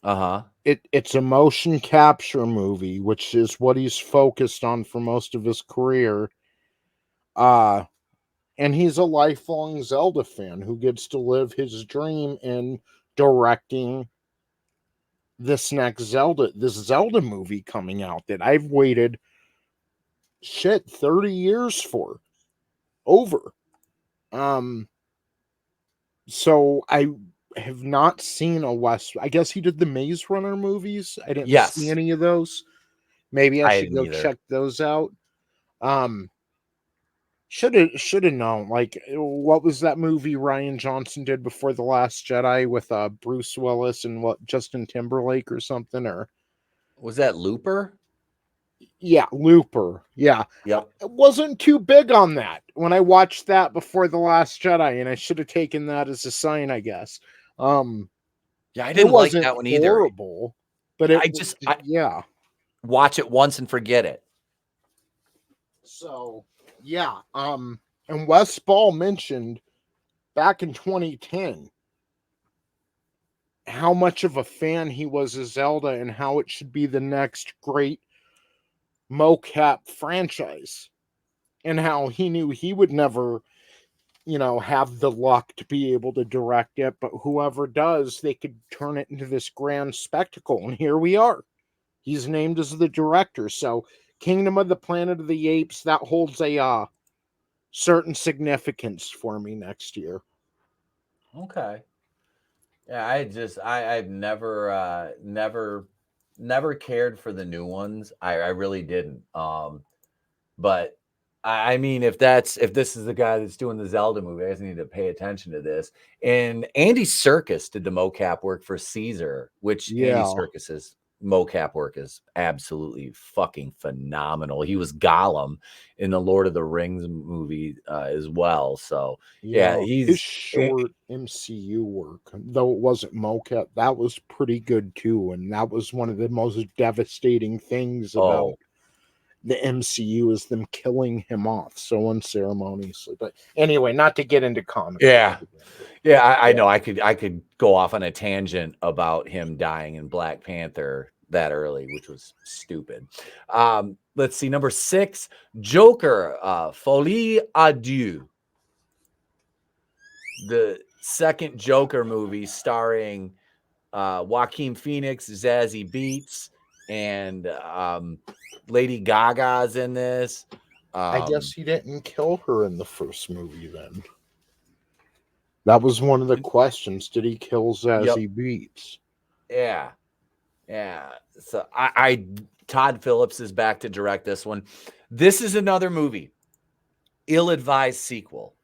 Uh-huh. It's a motion capture movie, which is what he's focused on for most of his career. And he's a lifelong Zelda fan who gets to live his dream in directing this Zelda movie coming out that I've waited 30 years for. Over. So I have not seen a I guess he did the Maze Runner movies. I didn't see Yes. any of those. Maybe I I should didn't go either. check those out. Should have known. Like, what was that movie Ryan Johnson did before The Last Jedi with Bruce Willis and Justin Timberlake or something? Or Was that Looper? yeah, Looper. Yeah, Yep. I wasn't too big on that when I watched that before The Last Jedi, and I should have taken that as a sign, I guess. Yeah, I It didn't like wasn't that one either. horrible, but I yeah. watch it once and forget it. So yeah, and Wes Ball mentioned back in 2010 how much of a fan he was of Zelda and how it should be the next great mocap franchise, and how he knew he would never, have the luck to be able to direct it, but whoever does, they could turn it into this grand spectacle. And here we are. He's named as the director. So Kingdom of the Planet of the Apes, that holds a certain significance for me next year. Okay. Yeah, I've never cared for the new ones. I really didn't. But I mean, if this is the guy that's doing the Zelda movie, I just need to pay attention to this. And Andy Serkis did the mocap work for Caesar, which Andy Yeah. Serkis's mocap work is absolutely fucking phenomenal. He was Gollum in the Lord of the Rings movie as well. So yeah, his short MCU work, though it wasn't mocap, that was pretty good too. And that was one of the most devastating things about the MCU is them killing him off so unceremoniously. But anyway, not to get into comics. Yeah. I know I could go off on a tangent about him dying in Black Panther that early, which was stupid. Let's see, number 6, Joker, Folie à Deux. The second Joker movie starring Joaquin Phoenix, Zazie Beetz, and Lady Gaga's in this. I guess he didn't kill her in the first movie then. That was one of the questions. Did he kill Zazie Beetz? Yeah. So Todd Phillips is back to direct this one. This is another movie. Ill-advised sequel.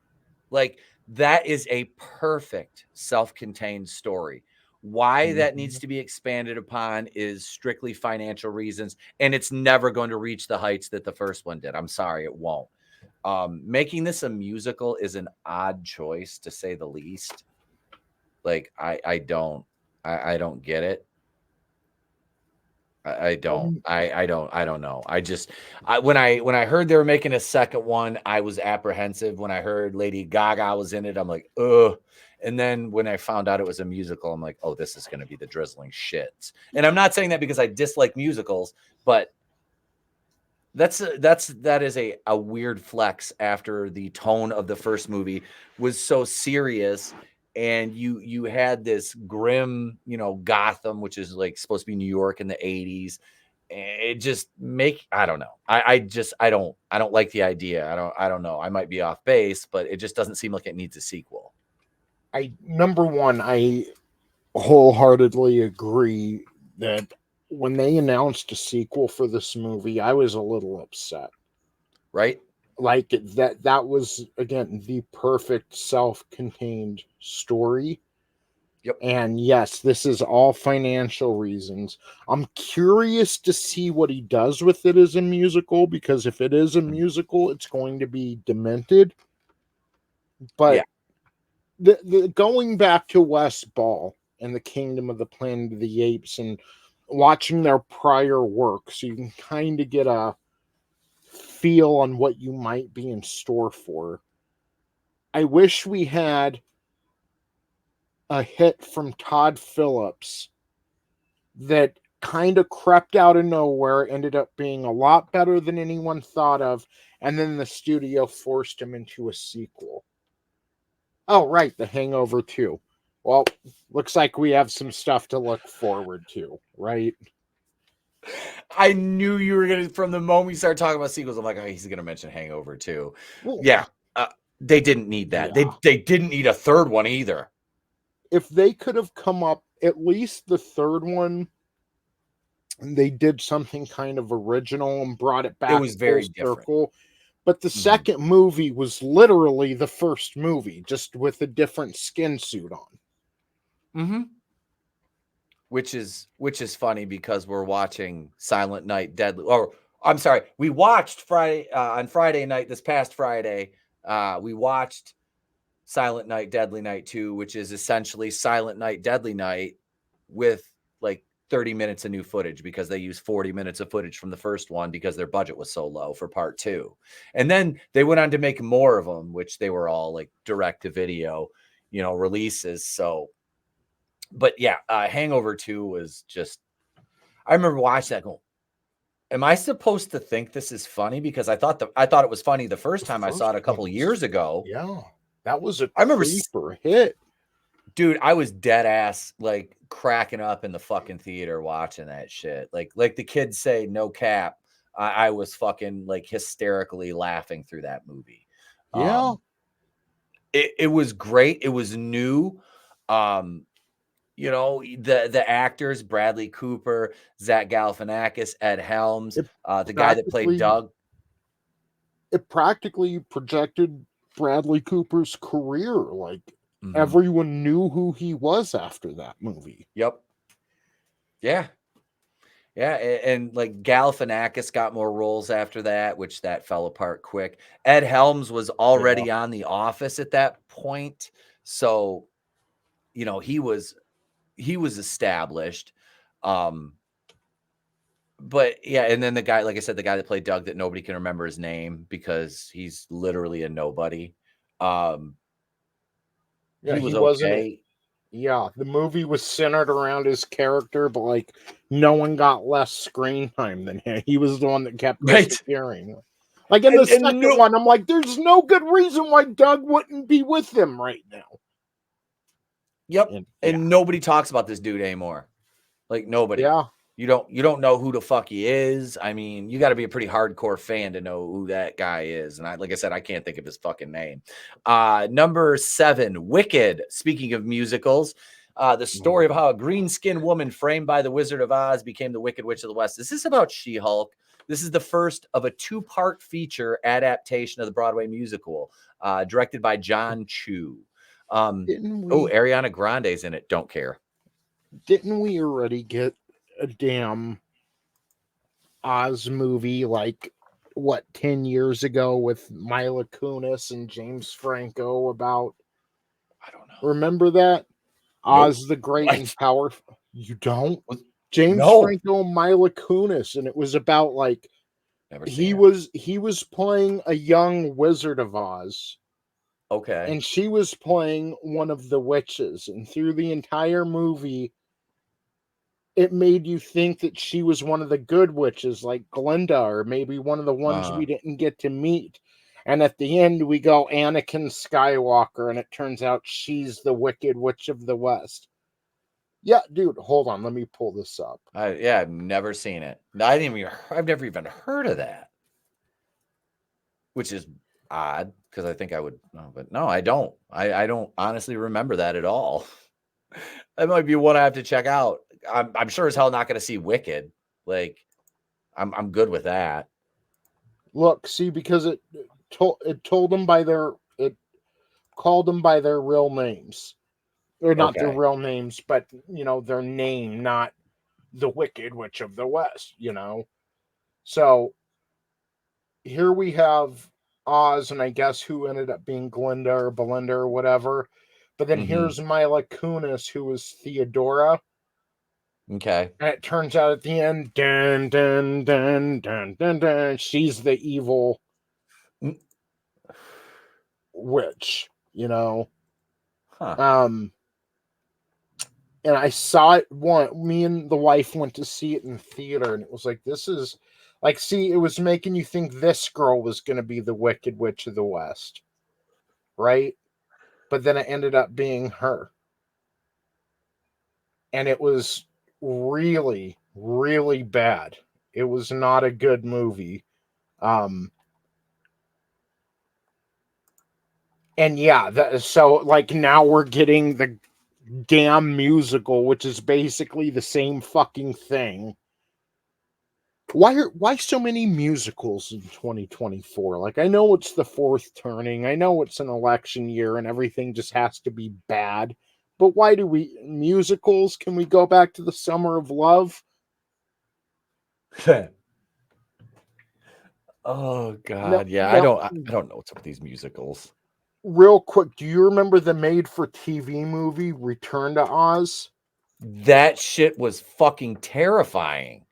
Like, that is a perfect self-contained story. Why that needs to be expanded upon is strictly financial reasons, and it's never going to reach the heights that the first one did. I'm sorry, it won't. Making this a musical is an odd choice, to say the least. Like, I don't get it. I don't know. When I heard they were making a second one, I was apprehensive. When I heard Lady Gaga was in it, I'm like, ugh. And then when I found out it was a musical, I'm like, oh, this is going to be the drizzling shits. And I'm not saying that because I dislike musicals, but that is a weird flex after the tone of the first movie was so serious. And you had this grim, Gotham, which is like supposed to be New York in the 80s. It just I don't know. I don't like the idea. I don't know. I might be off base, but it just doesn't seem like it needs a sequel. Number one, I wholeheartedly agree that when they announced a sequel for this movie, I was a little upset. Right? Like that was, again, the perfect self-contained story. Yep. And yes, this is all financial reasons. I'm curious to see what he does with it as a musical, because if it is a musical, it's going to be demented. But the going back to West Ball and the Kingdom of the Planet of the Apes and watching their prior work, so you can kind of get a feel on what you might be in store for. I wish we had a hit from Todd Phillips that kind of crept out of nowhere, ended up being a lot better than anyone thought of, and then the studio forced him into a sequel. Oh, right, The Hangover 2. Well, looks like we have some stuff to look forward to, right? I knew you were going to, from the moment we started talking about sequels, I'm like, oh, he's going to mention Hangover 2. Well, yeah. They didn't need that. Yeah. They didn't need a third one either. If they could have come up, at least the third one, they did something kind of original and brought it back. It was very different. But the second movie was literally the first movie, just with a different skin suit on. Mm-hmm. Which is funny because we're watching Silent Night, Deadly. Or I'm sorry, we watched on Friday night, this past Friday. We watched Silent Night, Deadly Night 2, which is essentially Silent Night, Deadly Night with like 30 minutes of new footage, because they used 40 minutes of footage from the first one because their budget was so low for part 2. And then they went on to make more of them, which they were all like direct to video, releases. So, but yeah, Hangover 2 was just, I remember watching that going, am I supposed to think this is funny? Because I thought it was funny the first time I saw it a couple years ago. Yeah. That was I remember super hit. Dude, I was dead ass like cracking up in the fucking theater watching that shit. Like the kids say, no cap. I was fucking like hysterically laughing through that movie. Yeah. It was great. It was new. The actors, Bradley Cooper, Zach Galifianakis, Ed Helms, the guy that played Doug. It practically projected Bradley Cooper's career. Like, everyone knew who he was after that movie. Yep. Yeah. Yeah. And like Galifianakis got more roles after that, which that fell apart quick. Ed Helms was already on The Office at that point. So, he was established. But yeah, and then the guy, like I said, the guy that played Doug, that nobody can remember his name because he's literally a nobody. Yeah, he was okay. Yeah, the movie was centered around his character, but like no one got less screen time than him. He was the one that kept disappearing. Like in the second one, I'm like, there's no good reason why Doug wouldn't be with them right now. Yep. And nobody talks about this dude anymore. Like nobody. Yeah. You don't know who the fuck he is. I mean, you got to be a pretty hardcore fan to know who that guy is. And like I said, I can't think of his fucking name. Number 7, Wicked. Speaking of musicals, the story of how a green-skinned woman framed by the Wizard of Oz became the Wicked Witch of the West. Is this about She-Hulk? This is the first of a 2-part feature adaptation of the Broadway musical, directed by John Chu. Ariana Grande's in it. Don't care. Didn't we already get a damn Oz movie like 10 years ago with Mila Kunis and James Franco about? I don't know. Remember that? Oz the Great and Powerful. You don't? James Franco and Mila Kunis, and it was about like he was playing a young Wizard of Oz. Okay. And she was playing one of the witches, and through the entire movie it made you think that she was one of the good witches, like Glinda, or maybe one of the ones we didn't get to meet. And at the end, we go Anakin Skywalker, and it turns out she's the Wicked Witch of the West. Yeah, dude, hold on. Let me pull this up. I've never seen it. I've never even heard of that, which is odd because I think I would know, but no, I don't. I don't honestly remember that at all. That might be one I have to check out. I'm sure as hell not going to see Wicked. Like, I'm good with that. Look, see, because it called them by their real names, or not their real names, but their name, not the Wicked Witch of the West. So here we have Oz, and I guess who ended up being Glinda or Belinda or whatever. But then here's Mila Kunis, who was Theodora. Okay. And it turns out at the end, dun, dun, dun, dun, dun, dun, she's the evil witch, Huh. And I saw it me and the wife went to see it in theater, and it was like, this is like, see, it was making you think this girl was going to be the Wicked Witch of the West, right? But then it ended up being her. And it was really, really bad. It was not a good movie. And yeah, so like now we're getting the damn musical, which is basically the same fucking thing. Why so many musicals in 2024? Like, I know it's the fourth turning, I know it's an election year and everything just has to be bad, but why do we musicals? Can we go back to the Summer of Love? Oh God, I don't know what's up with these musicals. Real quick, do you remember the made-for-TV movie Return to Oz? That shit was fucking terrifying.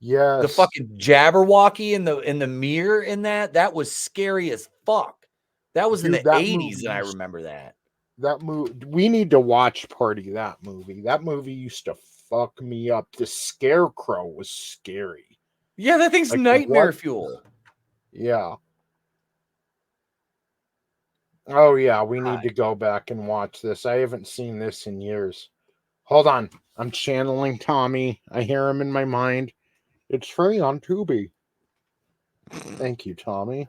Yes. The fucking Jabberwocky in the mirror in that was scary as fuck. That was in the 80s, and I remember that. That movie, we need to watch party that movie. That movie used to fuck me up. The Scarecrow was scary. Yeah, that thing's like, nightmare fuel. Yeah. Oh yeah, we need to go back and watch this. I haven't seen this in years. Hold on. I'm channeling Tommy. I hear him in my mind. It's free on Tubi. Thank you, Tommy.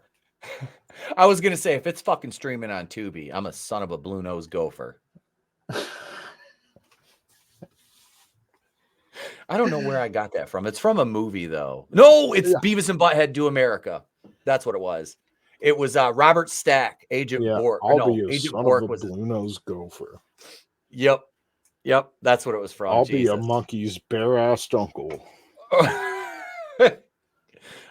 I was going to say, if it's fucking streaming on Tubi, I'm a son of a blue-nosed gopher. I don't know where I got that from. It's from a movie, though. No, it's Beavis and Butthead Do America. That's what it was. It was Robert Stack, Agent Bork. Agent Bork was blue-nosed gopher. Yep. That's what it was from. I'll be a monkey's bare-assed uncle.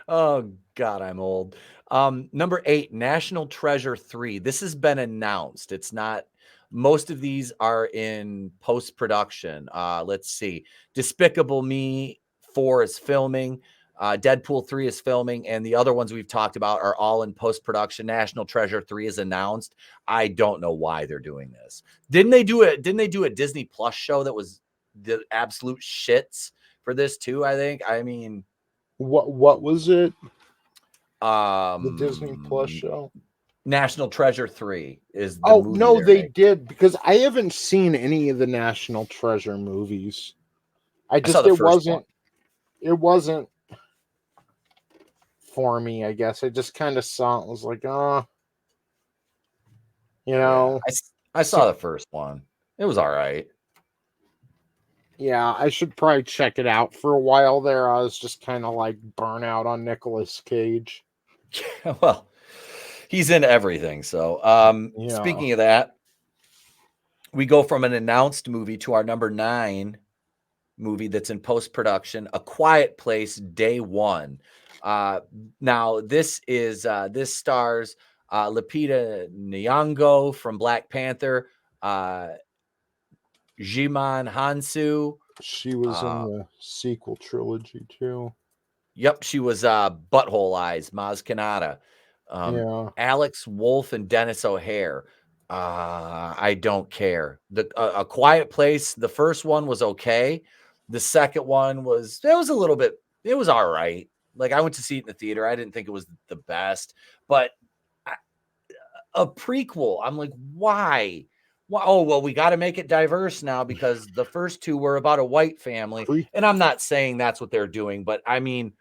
Oh God, I'm old. Number 8, National Treasure 3. This has been announced. It's not. Most of these are in post-production. Let's see. Despicable Me 4 is filming. Deadpool 3 is filming, and the other ones we've talked about are all in post-production. National Treasure 3 is announced. I don't know why they're doing this. Didn't they do a Disney Plus show that was the absolute shits for this too? I think. I mean, what was it? The Disney Plus show. National Treasure 3 is the movie. No, they did, because I haven't seen any of the National Treasure movies. It wasn't for me, I guess. I just kind of saw it, was like, I saw the first one. It was all right. Yeah, I should probably check it out. For a while there, I was just kind of like burnout on Nicolas Cage. Well, he's in everything. So, Yeah. speaking of that, we go from an announced movie to our number 9 movie that's in post-production, A Quiet Place, Day One. Now, this stars Lupita Nyong'o from Black Panther, Jimon Hansu. She was in the sequel trilogy too. Yep, she was Butthole Eyes, Maz Kanata. Yeah. Alex Wolff and Dennis O'Hare. I don't care. A Quiet Place, the first one was okay. The second one was it was all right. Like, I went to see it in the theater. I didn't think it was the best, but a prequel, I'm like, why? Well, oh, well, we got to make it diverse now because the first two were about a white family. And I'm not saying that's what they're doing, but I mean,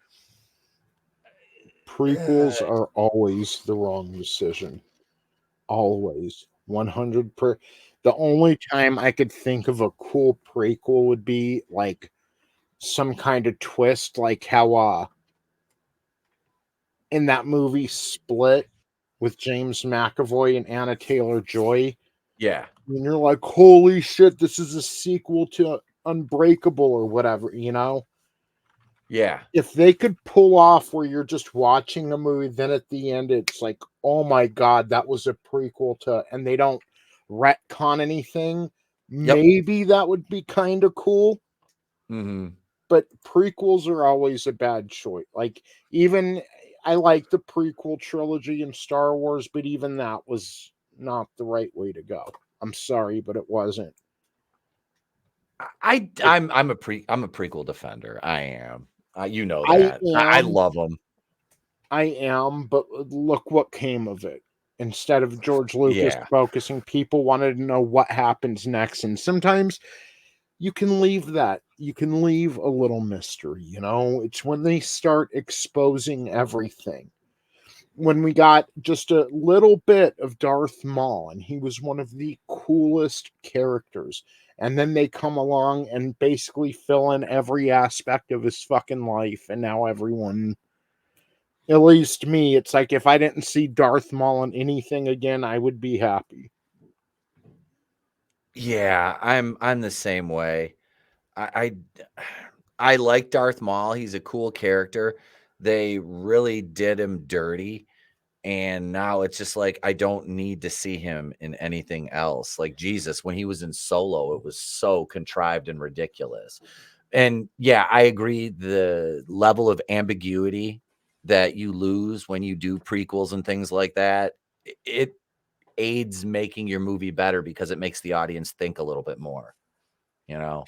prequels are always the wrong decision. Always. 100%. The only time I could think of a cool prequel would be like some kind of twist, like how in that movie Split with James McAvoy and Anna Taylor-Joy. yeah. And you're like, holy shit, this is a sequel to Unbreakable or whatever, you know? Yeah. If they could pull off where you're just watching the movie, then at the end it's like, oh my god, that was a prequel to, and they don't retcon anything. Yep. Maybe that would be kind of cool. Mm-hmm. But prequels are always a bad choice. Like, even I like the prequel trilogy in Star Wars, but even that was not the right way to go. I'm sorry, but it wasn't. I'm a prequel defender. I am. You know I that. I am. love them. I am, but look what came of it. Instead of George Lucas focusing, people wanted to know what happens next. And sometimes you can leave that. You can leave a little mystery, you know? It's when they start exposing everything. When we got just a little bit of Darth Maul, and he was one of the coolest characters. And then they come along and basically fill in every aspect of his fucking life. And now everyone, at least me, it's like if I didn't see Darth Maul in anything again, I would be happy. Yeah, I'm the same way. I like Darth Maul. He's a cool character. They really did him dirty. And now it's just like, I don't need to see him in anything else. Like Jesus, when he was in Solo, it was so contrived and ridiculous. And yeah, I agree. The level of ambiguity that you lose when you do prequels and things like that, it aids making your movie better because it makes the audience think a little bit more, you know?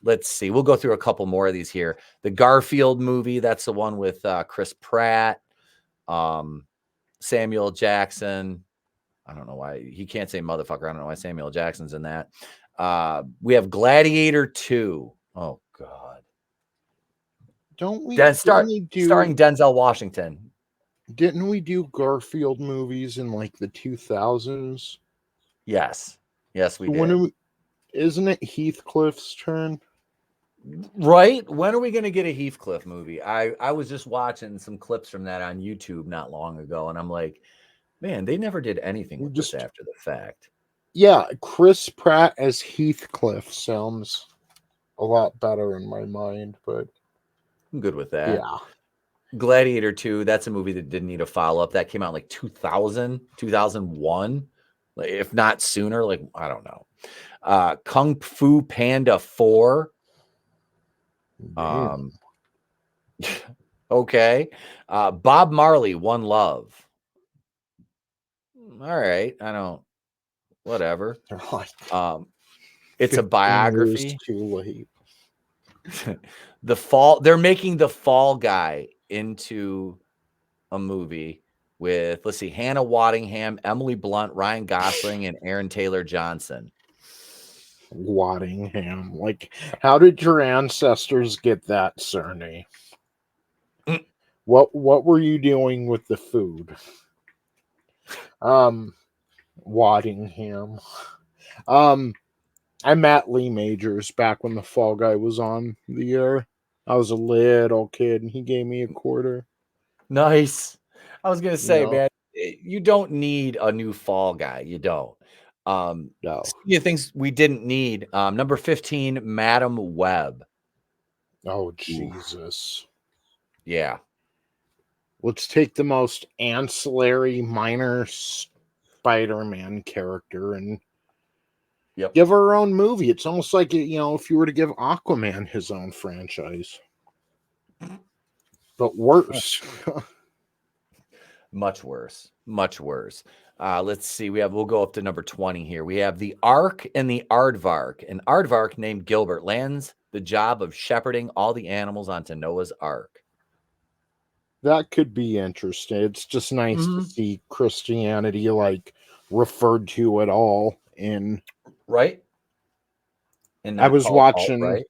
Let's see. We'll go through a couple more of these here. The Garfield movie, that's the one with Chris Pratt. Samuel Jackson. I don't know why he can't say motherfucker. I don't know why Samuel Jackson's in that. We have Gladiator 2. Oh God. Don't we? Starring Denzel Washington. Didn't we do Garfield movies in like the 2000s? Yes. Yes, we did. Isn't it Heathcliff's turn? Right? When are we going to get a Heathcliff movie? I was just watching some clips from that on YouTube not long ago, and I'm like, man, they never did anything with this after the fact. Yeah, Chris Pratt as Heathcliff sounds a lot better in my mind, but I'm good with that. Yeah. Gladiator 2, that's a movie that didn't need a follow-up. That came out like 2000, 2001, if not sooner. Like, I don't know. Kung Fu Panda 4. Okay. Bob Marley, One Love. All right. I don't, whatever. It's a biography. Too late. They're making The Fall Guy into a movie with, let's see, Hannah Waddingham, Emily Blunt, Ryan Gosling, and Aaron Taylor Johnson. Waddingham. Like, how did your ancestors get that surname? What were you doing with the food? Waddingham. I met Lee Majors back when the Fall Guy was on the air. I was a little kid, and he gave me a quarter. Nice. I was gonna say, Yeah, man, you don't need a new Fall Guy. You don't. no. Speaking of things we didn't need, number 15, Madam Web. Oh, Oof. Jesus. Yeah. Let's take the most ancillary, minor Spider-Man character and Yep. give her own movie. It's almost like, if you were to give Aquaman his own franchise. But worse. Much worse. Much worse. Let's see. We'll go up to number 20 here. We have the Ark and the Aardvark. An Aardvark named Gilbert lands the job of shepherding all the animals onto Noah's Ark. That could be interesting. It's just nice to see Christianity referred to at all in Right? And I not was called alt, watching right?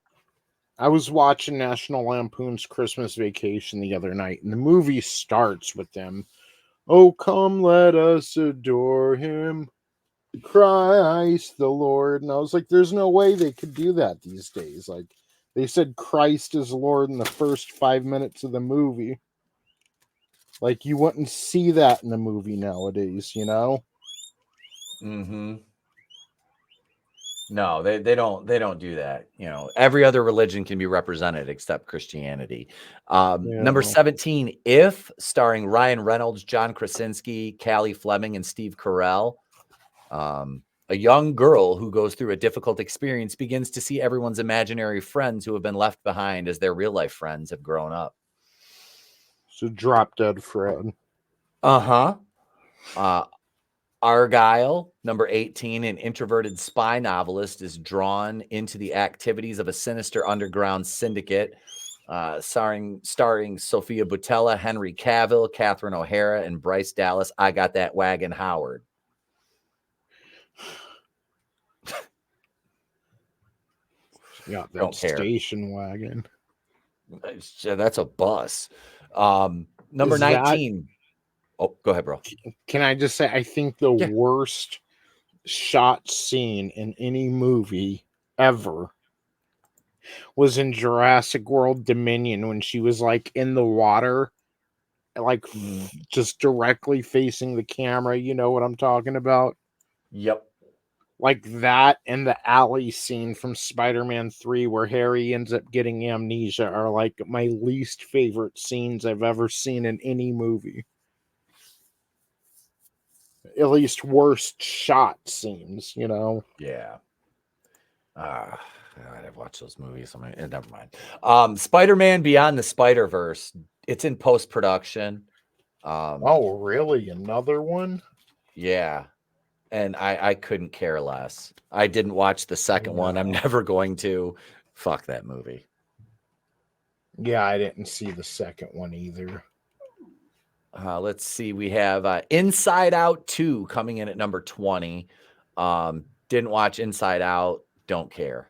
I was watching National Lampoon's Christmas Vacation the other night, and the movie starts with them. Oh, come, let us adore him, Christ the Lord. And I was like, there's no way they could do that these days. Like, they said Christ is Lord in the first 5 minutes of the movie. Like, you wouldn't see that in the movie nowadays, Mm-hmm. No, they don't do that. Every other religion can be represented except Christianity. Number Yeah. 17, If, starring Ryan Reynolds, John Krasinski, Callie Fleming, and Steve Carell. A young girl who goes through a difficult experience begins to see everyone's imaginary friends who have been left behind as their real life friends have grown up. So Drop Dead Fred. Uh-huh. Argyle, number 18, an introverted spy novelist, is drawn into the activities of a sinister underground syndicate, starring Sophia Boutella, Henry Cavill, Catherine O'Hara, and Bryce Dallas. I got that wagon, Howard. Yeah, that Don't care. station wagon. That's a bus. Number 19. Oh, go ahead, bro. Can I just say, I think the worst shot scene in any movie ever was in Jurassic World Dominion when she was in the water, just directly facing the camera. You know what I'm talking about? Yep. Like that and the alley scene from Spider-Man 3 where Harry ends up getting amnesia are my least favorite scenes I've ever seen in any movie. At least worst shot scenes, Yeah. God, I've watched those movies. Never mind. Spider-Man Beyond the Spider-Verse. It's in post-production. Oh, really? Another one? Yeah. And I couldn't care less. I didn't watch the second one. I'm never going to. Fuck that movie. Yeah, I didn't see the second one either. Let's see. We have Inside Out 2 coming in at number 20. Didn't watch Inside Out. Don't care.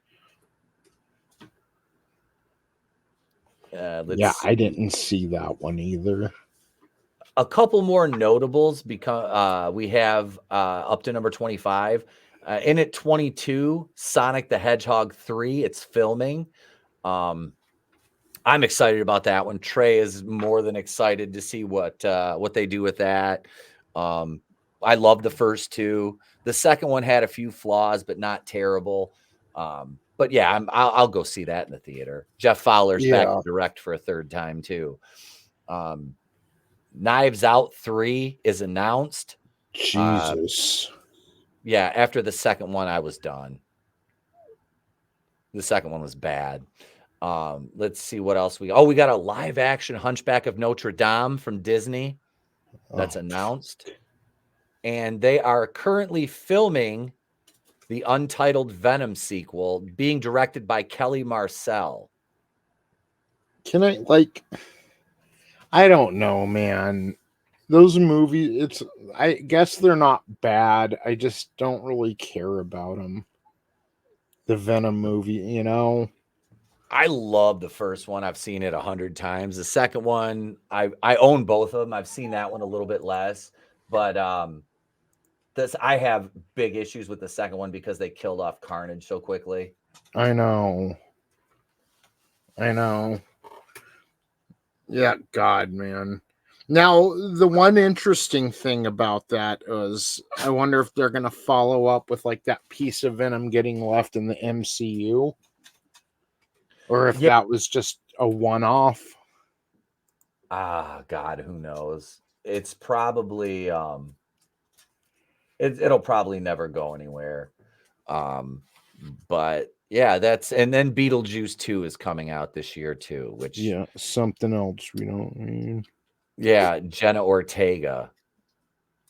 I didn't see that one either. A couple more notables because we have up to number 25. In at 22, Sonic the Hedgehog 3. It's filming. I'm excited about that one. Trey is more than excited to see what they do with that. I love the first two. The second one had a few flaws, but not terrible. But yeah, I'll go see that in the theater. Jeff Fowler's back to direct for a third time too. Knives Out 3 is announced. Jesus. Yeah, after the second one, I was done. The second one was bad. Let's see what else we got a live action Hunchback of Notre Dame from Disney that's announced. And they are currently filming the untitled Venom sequel being directed by Kelly Marcel. Can I don't know, man. Those movies, I guess they're not bad. I just don't really care about them. The Venom movie, I love the first one. I've seen it 100 times. The second one, I own both of them. I've seen that one a little bit less, but I have big issues with the second one because they killed off Carnage so quickly. I know. Yeah, God, man. Now, the one interesting thing about that is I wonder if they're going to follow up with like that piece of Venom getting left in the MCU, or if that was just a one-off. Ah, God, who knows? It's probably it'll probably never go anywhere. But yeah, and then Beetlejuice 2 is coming out this year too, which something else we don't need. Yeah, Jenna Ortega.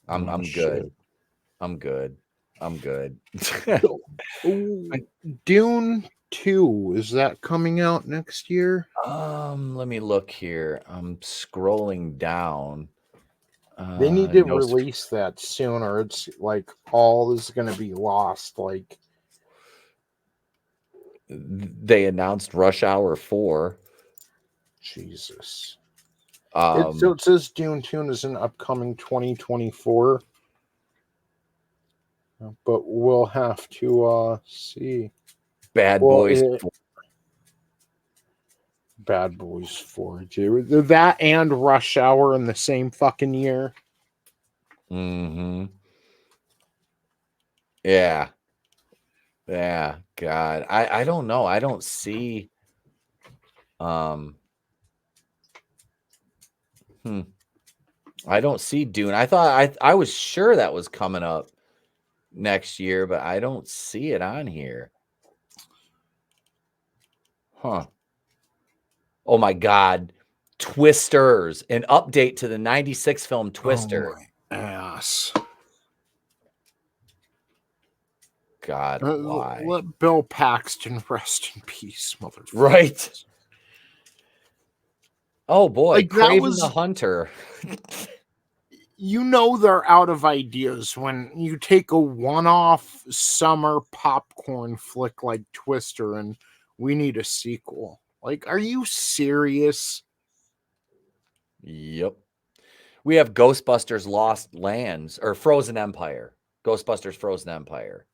I'm shit. good. I'm good. Dune 2, is that coming out next year? Let me look here. I'm scrolling down. They need to release that sooner. It's like all is going to be lost. Like, they announced Rush Hour 4. Jesus. So it says Dune 2 is an upcoming 2024. But we'll have to see. Bad Boys 4. Bad Boys 4. That and Rush Hour in the same fucking year. Mm-hmm. Yeah. Yeah. God. I don't know. I don't see. I don't see Dune. I thought I was sure that was coming up next year, but I don't see it on here. Huh. Oh my God. Twisters. An update to the 96 film Twister. Oh my ass. God, why? Let Bill Paxton rest in peace, motherfucker. Right. Oh boy, like, Kraven the Hunter. You know they're out of ideas when you take a one-off summer popcorn flick like Twister and we need a sequel. Like, are you serious? Yep. We have Ghostbusters Lost Lands or Frozen Empire. Ghostbusters Frozen Empire.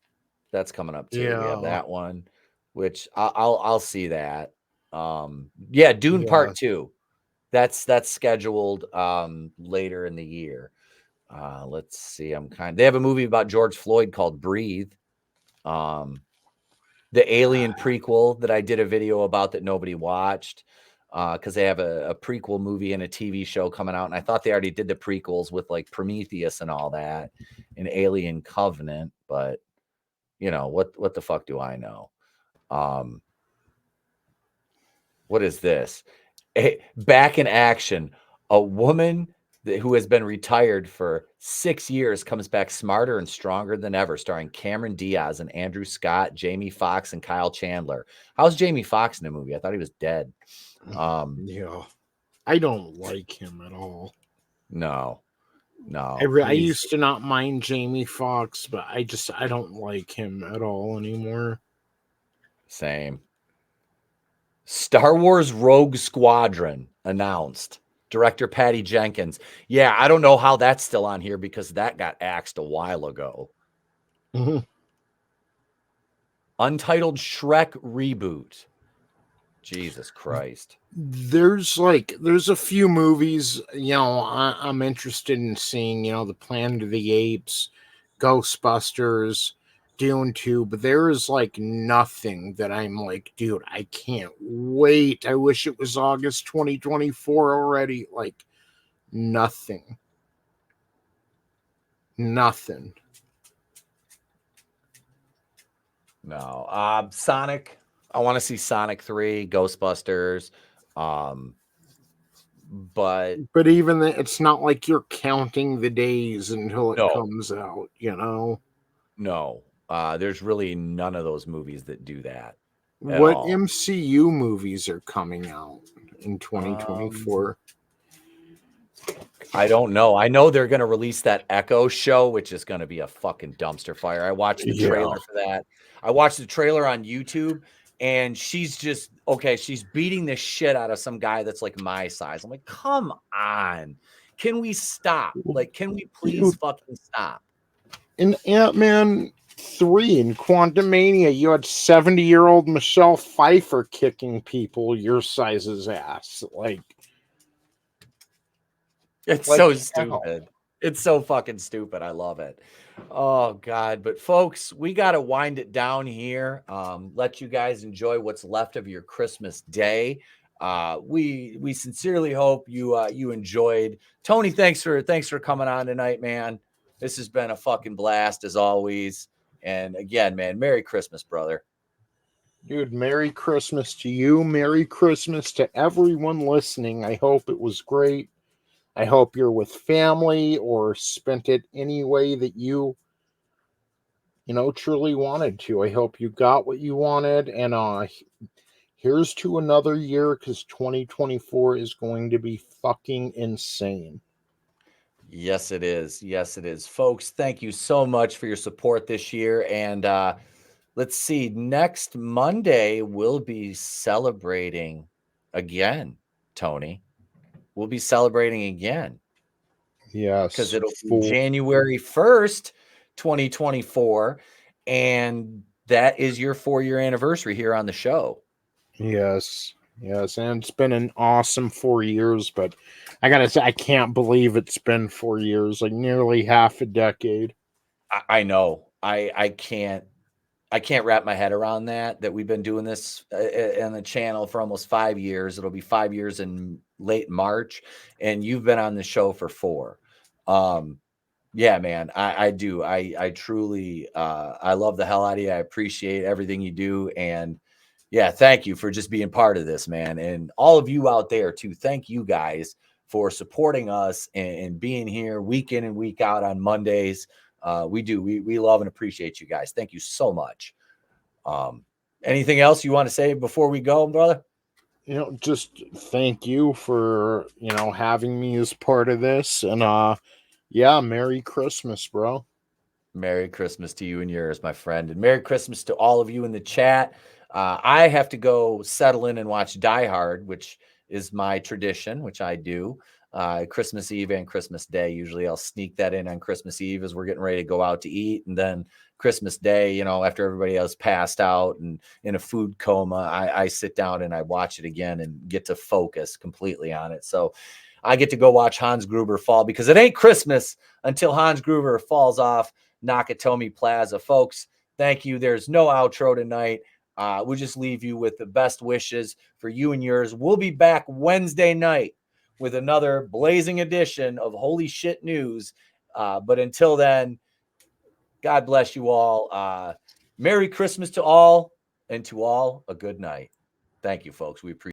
That's coming up too. Yeah. We have that one, which I'll see that. Yeah, Dune Part 2. That's scheduled later in the year. Let's see. They have a movie about George Floyd called Breathe. The Alien prequel that I did a video about that nobody watched. Because they have a prequel movie and a TV show coming out, and I thought they already did the prequels with like Prometheus and all that, and Alien Covenant, but you know what the fuck do I know? What is this? Back in action, a woman who has been retired for 6 years comes back smarter and stronger than ever, starring Cameron Diaz and Andrew Scott, Jamie Foxx, and Kyle Chandler. How's Jamie Foxx in the movie? I thought he was dead. Yeah, I don't like him at all. No. I used to not mind Jamie Foxx, but I don't like him at all anymore. Same. Star Wars Rogue Squadron announced. Director Patty Jenkins. Yeah, I don't know how that's still on here because that got axed a while ago. Mm-hmm. Untitled Shrek reboot. Jesus Christ. There's a few movies, I'm interested in seeing, the Planet of the Apes, Ghostbusters, Dune 2, but there is nothing that I'm like, dude, I can't wait. I wish it was August 2024 already. Nothing. No. Sonic. I want to see Sonic 3, Ghostbusters. But even it's not like you're counting the days until it comes out, No. There's really none of those movies that do that. What MCU movies are coming out in 2024? I don't know. I know they're going to release that Echo show, which is going to be a fucking dumpster fire. I watched the trailer for that. I watched the trailer on YouTube, and she's beating the shit out of some guy that's like my size. I'm like, come on. Can we stop? Can we please fucking stop? in Ant-Man 3 in Quantumania, you had 70-year-old Michelle Pfeiffer kicking people your size's ass. It's Like so hell. stupid. It's so fucking stupid. I love it. Oh God. But folks, we got to wind it down here. Let you guys enjoy what's left of your Christmas day. We sincerely hope you enjoyed. Tony, thanks for coming on tonight, man. This has been a fucking blast as always. And again, man, Merry Christmas, brother. Dude, Merry Christmas to you. Merry Christmas to everyone listening. I hope it was great. I hope you're with family or spent it any way that you truly wanted to. I hope you got what you wanted. And here's to another year, because 2024 is going to be fucking insane. Yes, it is. Yes, it is. Folks, thank you so much for your support this year. And let's see, next Monday, we'll be celebrating again, Tony. We'll be celebrating again. Yes. Because it'll be January 1st, 2024. And that is your 4-year anniversary here on the show. Yes. Yes. And it's been an awesome 4 years, but I gotta say, I can't believe it's been 4 years, like nearly half a decade. I know. I can't wrap my head around that we've been doing this on the channel for almost 5 years. It'll be 5 years in late March, and you've been on the show for 4. Yeah, man, I do. I truly, I love the hell out of you. I appreciate everything you do. And yeah, thank you for just being part of this, man. And all of you out there too. Thank you guys for supporting us and being here week in and week out on Mondays. We do. We love and appreciate you guys. Thank you so much. Anything else you want to say before we go, brother? Just thank you for, having me as part of this. And yeah, Merry Christmas, bro. Merry Christmas to you and yours, my friend. And Merry Christmas to all of you in the chat. I have to go settle in and watch Die Hard, which is my tradition, which I do. Christmas Eve and Christmas Day. Usually I'll sneak that in on Christmas Eve as we're getting ready to go out to eat. And then Christmas Day, after everybody else passed out and in a food coma, I sit down and I watch it again and get to focus completely on it. So I get to go watch Hans Gruber fall, because it ain't Christmas until Hans Gruber falls off Nakatomi Plaza. Folks, thank you. There's no outro tonight. We'll just leave you with the best wishes for you and yours. We'll be back Wednesday night with another blazing edition of Holy Shit News. But until then, God bless you all. Merry Christmas to all, and to all a good night. Thank you, folks. We appreciate it.